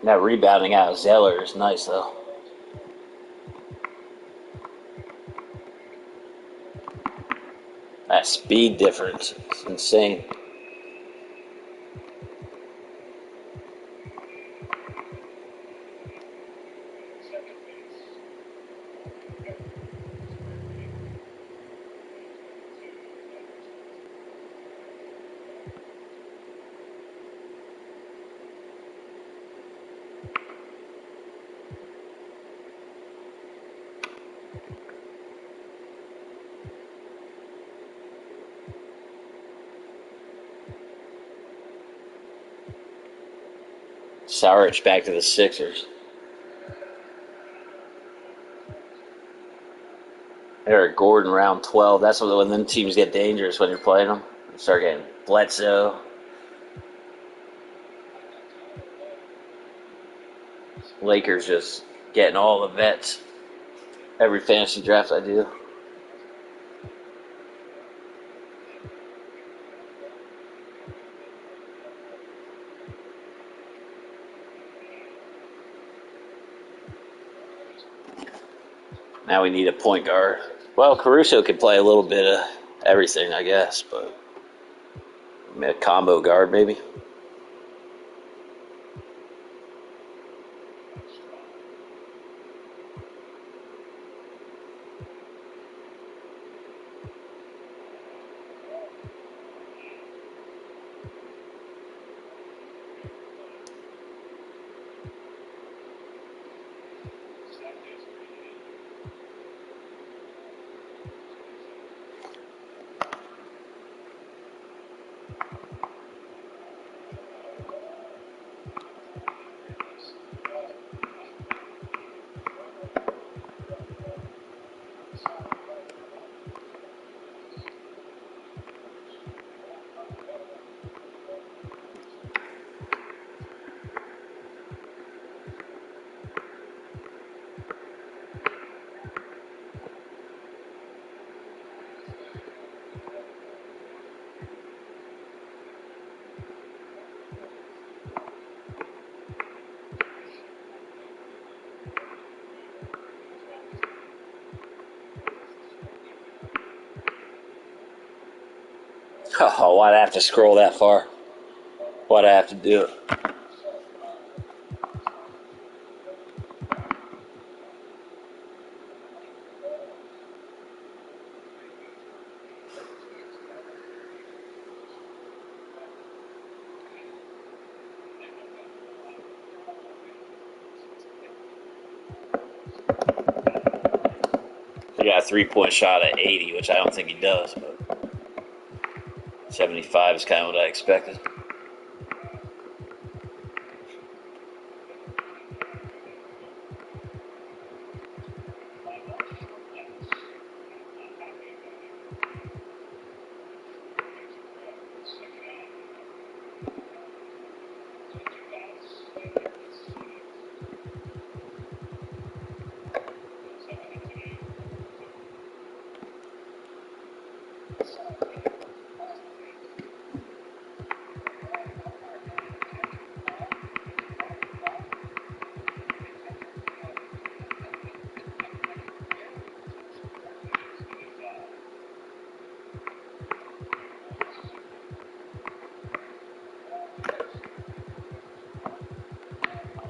that rebounding out of Zeller is nice, though. That speed difference is insane. Sourich back to the Sixers. Eric Gordon, round 12. That's when them teams get dangerous when you're playing them. You start getting Bledsoe. Lakers just getting all the vets. Every fantasy draft I do. Now we need a point guard. Well, Caruso could play a little bit of everything, I guess, but a combo guard maybe. Oh, why'd I have to scroll that far? Why'd I have to do it? He got a 3-point shot at 80, which I don't think he does, but 75 is kind of what I expected.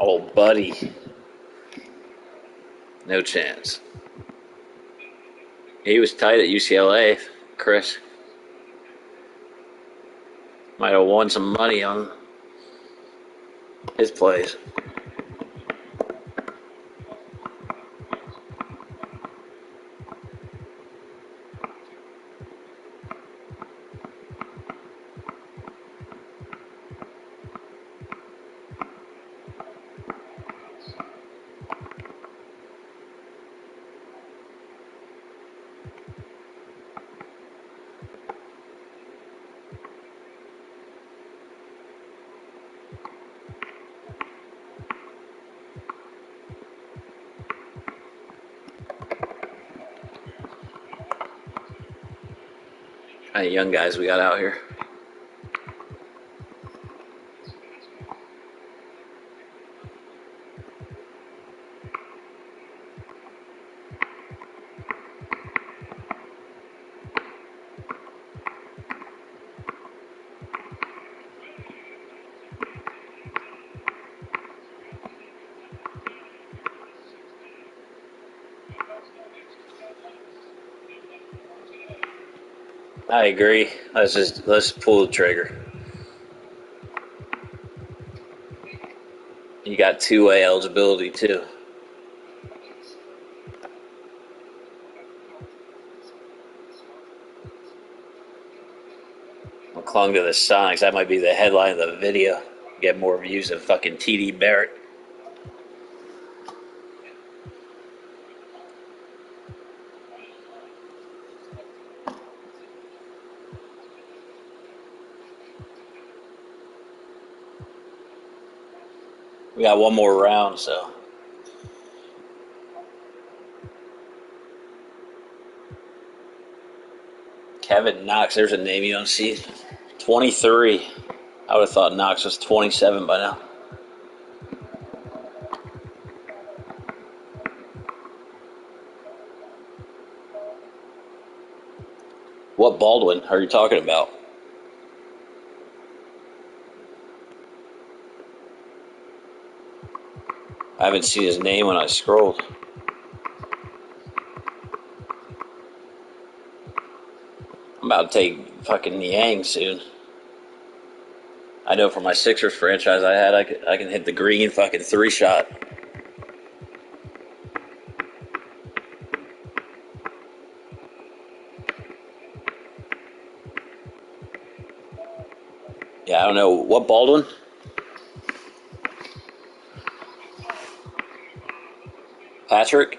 Oh, buddy. No chance. He was tight at UCLA, Chris. Might have won some money on his plays. How many young guys we got out here? I agree. Let's pull the trigger. You got two-way eligibility too. I clung to the Sonics. That might be the headline of the video. Get more views than fucking TD Barrett. We got one more round, so. Kevin Knox, there's a name you don't see. 23. I would have thought Knox was 27 by now. What Baldwin are you talking about? I haven't seen his name when I scrolled. I'm about to take fucking Yang soon. I know for my Sixers franchise I can hit the green fucking 3-shot. Yeah, I don't know. What Baldwin? Patrick?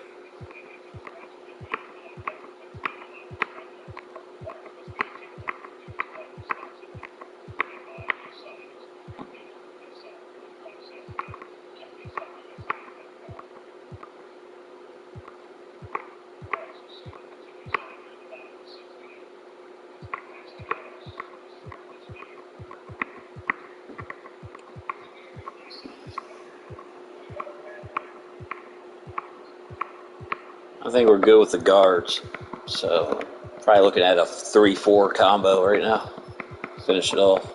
I think we're good with the guards. So, probably looking at a 3-4 combo right now. Finish it off.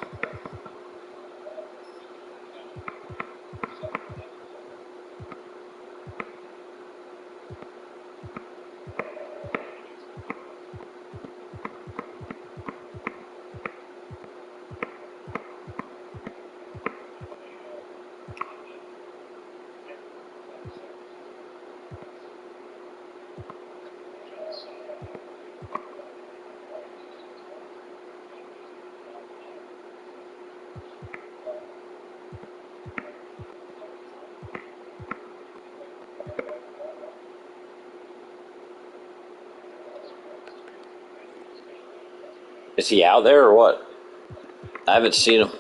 Is he out there or what? I haven't seen him.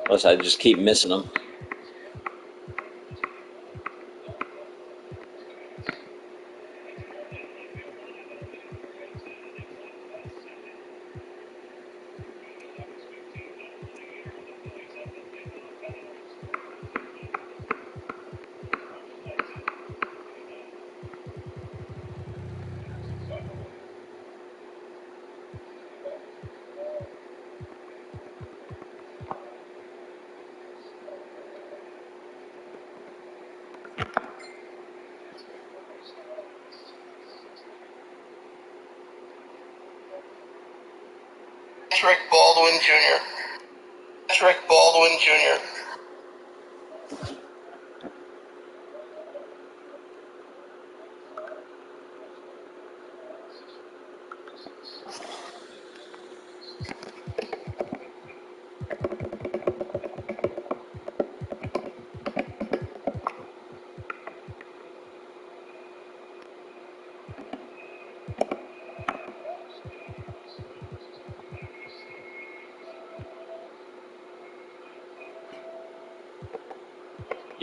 Unless I just keep missing him. Patrick Baldwin Jr. Patrick Baldwin Jr.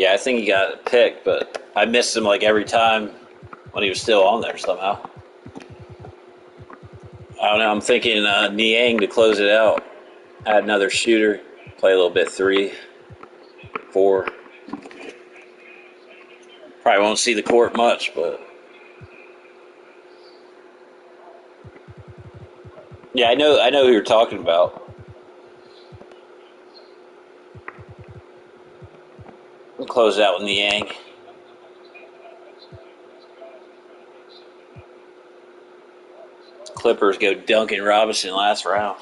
Yeah, I think he got a pick, but I missed him like every time when he was still on there somehow. I don't know. I'm thinking Niang to close it out. Add another shooter. Play a little bit 3, 4. Probably won't see the court much, but yeah, I know who you're talking about. We'll close it out with Niang. Clippers go Duncan Robinson last round.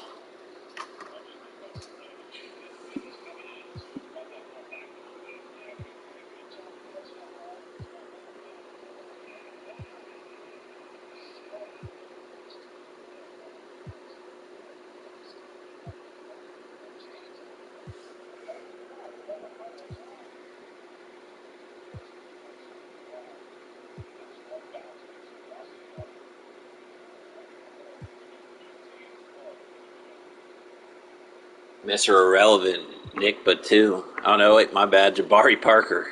Mr. Irrelevant, Nick Batum. Oh no, wait, my bad. Jabari Parker.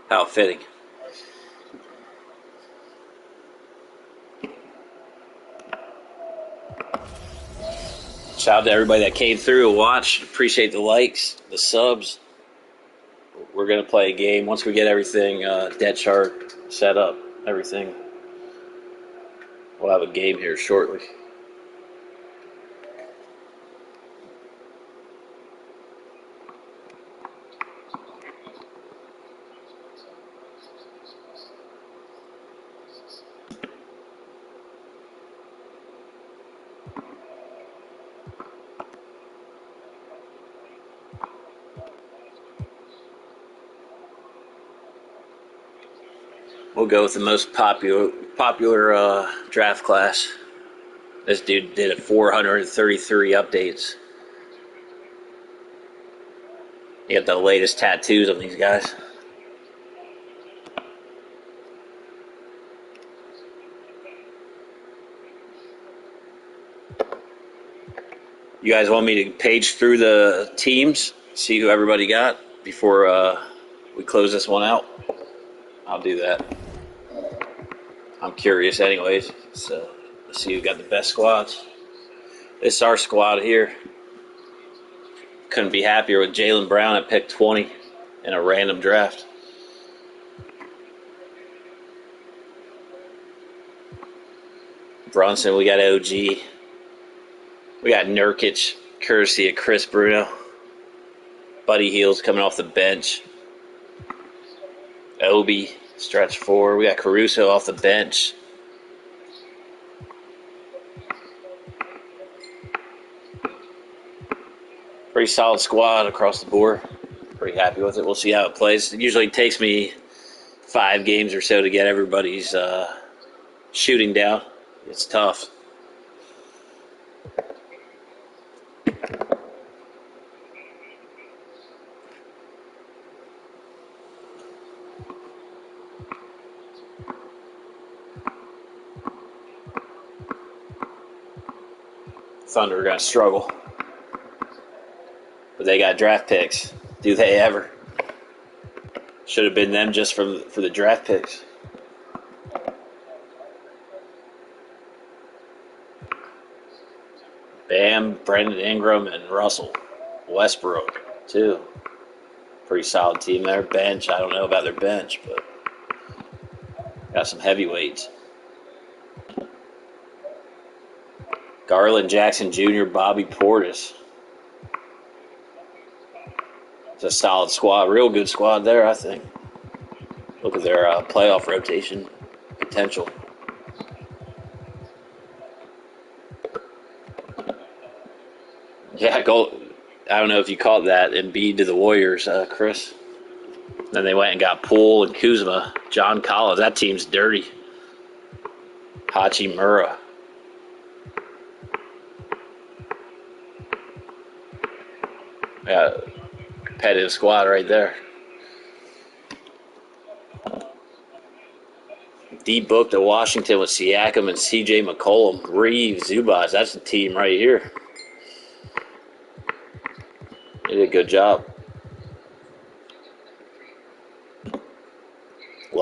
How fitting. Shout out to everybody that came through and watched. Appreciate the likes, the subs. We're going to play a game once we get everything dead chart set up. Everything. We'll have a game here shortly. We'll go with the most popular draft class. This dude did it 433 updates. You got the latest tattoos on these guys. You guys want me to page through the teams, see who everybody got before we close this one out? I'll do that. I'm curious anyways, so let's see who got the best squads. This is our squad here. Couldn't be happier with Jaylen Brown at pick 20 in a random draft. Brunson, we got OG. We got Nurkic, courtesy of Chris Bruno. Buddy Hields coming off the bench. Obi, stretch 4. We got Caruso off the bench. Pretty solid squad across the board. Pretty happy with it. We'll see how it plays. It usually takes me 5 games or so to get everybody's shooting down. It's tough. Thunder are going to struggle. But they got draft picks. Do they ever? Should have been them just for the draft picks. Bam, Brandon Ingram, and Russell Westbrook, too. Pretty solid team there. Bench, I don't know about their bench, but got some heavyweights. Garland, Jackson Jr., Bobby Portis. It's a solid squad. Real good squad there, I think. Look at their playoff rotation potential. Yeah, goal. I don't know if you caught that. Embiid to the Warriors, Chris. Then they went and got Poole and Kuzma. John Collins. That team's dirty. Hachimura. Yeah, competitive squad right there. D-Book to Washington with Siakam and C.J. McCollum. Reeves, Zubaz. That's the team right here. They did a good job.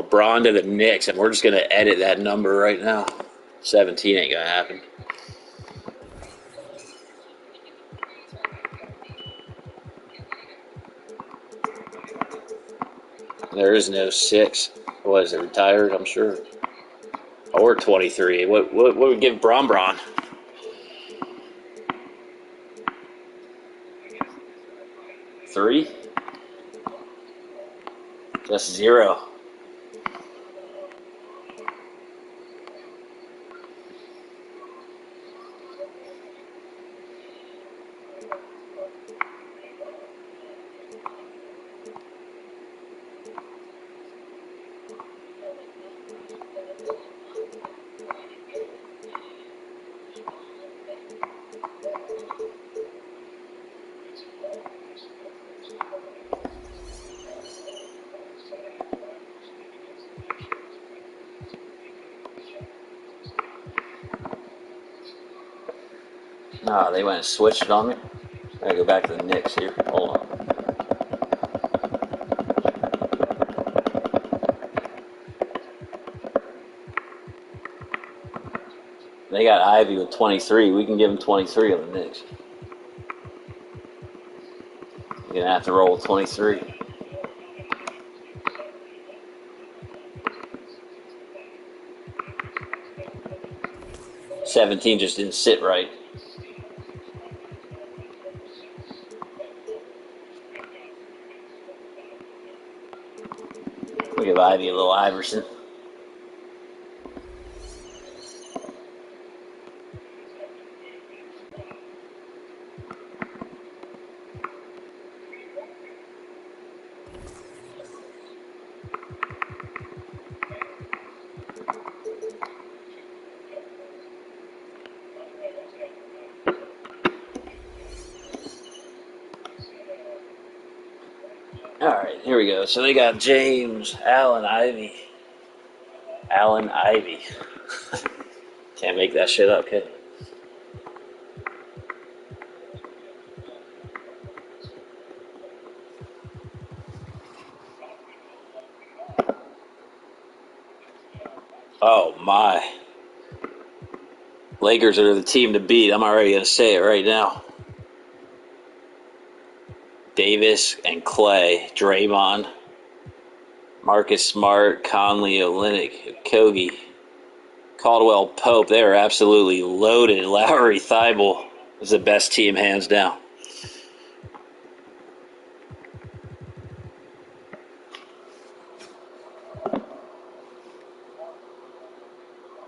LeBron to the Knicks, and we're just going to edit that number right now. 17 ain't going to happen. There is no 6. What is it, retired, I'm sure? Or 23. What would we give Bron? 3? Just 0. Ah, they went and switched it on me. I gotta go back to the Knicks here. Hold on. They got Ivy with 23. We can give him 23 on the Knicks. You're gonna have to roll with 23. $17 just didn't sit right. We'll give Ivy a little Iverson. Alright, here we go. So they got James, Allen Ivy. Can't make that shit up, kid. Oh my. Lakers are the team to beat. I'm already going to say it right now. Davis and Clay, Draymond, Marcus Smart, Conley, Olynyk, Kogi, Caldwell Pope. They are absolutely loaded. Lowry, Thibault is the best team, hands down.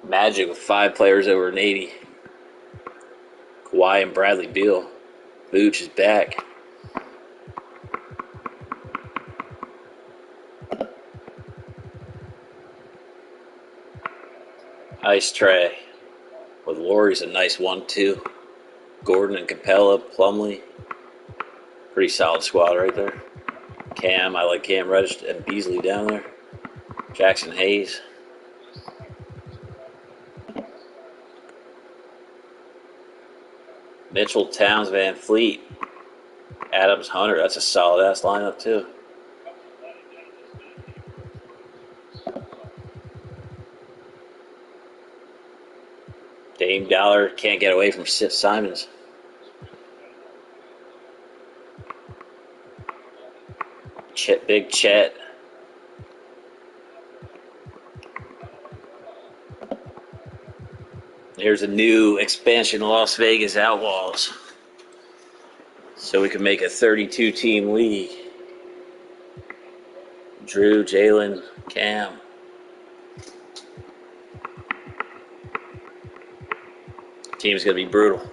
Magic with 5 players over an 80. Kawhi and Bradley Beal. Vooch is back. Nice tray. With Laurie's a nice 1-2. Gordon and Capella, Plumlee. Pretty solid squad right there. Cam, I like Cam Reddish and Beasley down there. Jackson Hayes. Mitchell, Towns, Van Fleet. Adams, Hunter. That's a solid-ass lineup, too. Dame Dollar can't get away from Simons. Big Chet. Here's a new expansion, Las Vegas Outlaws. So we can make a 32-team league. Drew, Jalen, Cam. Team's going to be brutal.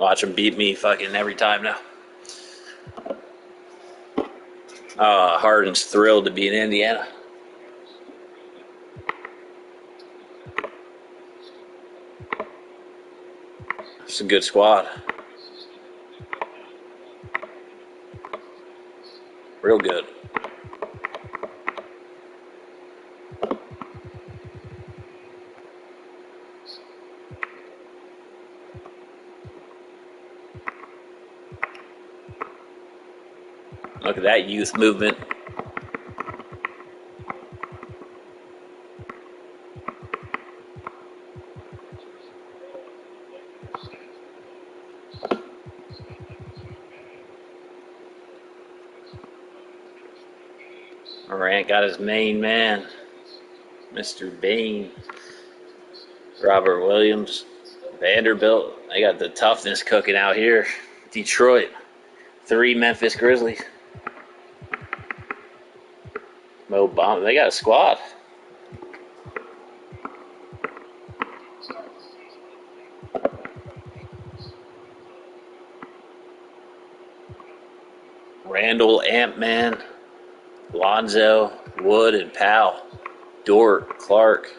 Watch them beat me fucking every time now. Harden's thrilled to be in Indiana. It's a good squad. Real good. Look at that youth movement. Morant got his main man, Mr. Bain. Robert Williams. Vanderbilt. They got the toughness cooking out here. Detroit. 3 Memphis Grizzlies. Mo Bamba. They got a squad. Randall, Ant-Man, Lonzo, Wood, and Powell. Dort, Clark.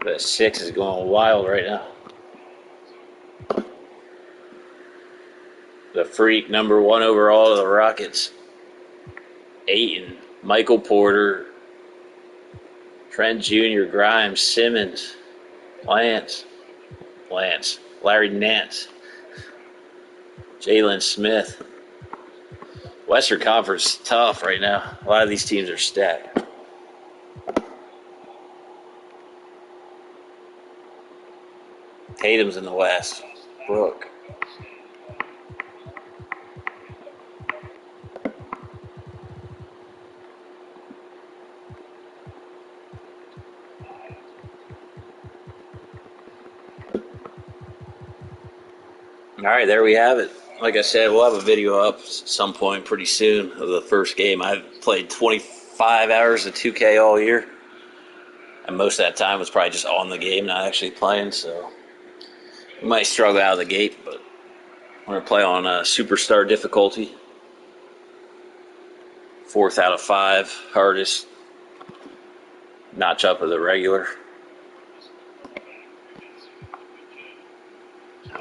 The 6 is going wild right now. The freak, number 1 overall of the Rockets. Ayton, Michael Porter, Trent Jr., Grimes, Simmons, Lance, Larry Nance, Jalen Smith. Western Conference is tough right now. A lot of these teams are stacked. Tatum's in the West. Brook. All right, there we have it. Like I said, we'll have a video up at some point pretty soon of the first game. I've played 25 hours of 2K all year. And most of that time was probably just on the game, not actually playing. So we might struggle out of the gate, but I'm going to play on Superstar difficulty. 4th out of 5, hardest. Notch up of the regular.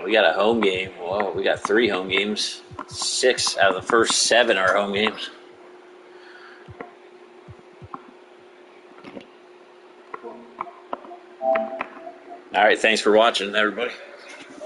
We got a home game. Whoa, we got 3 home games. 6 out of the first 7 are home games. All right, thanks for watching, everybody.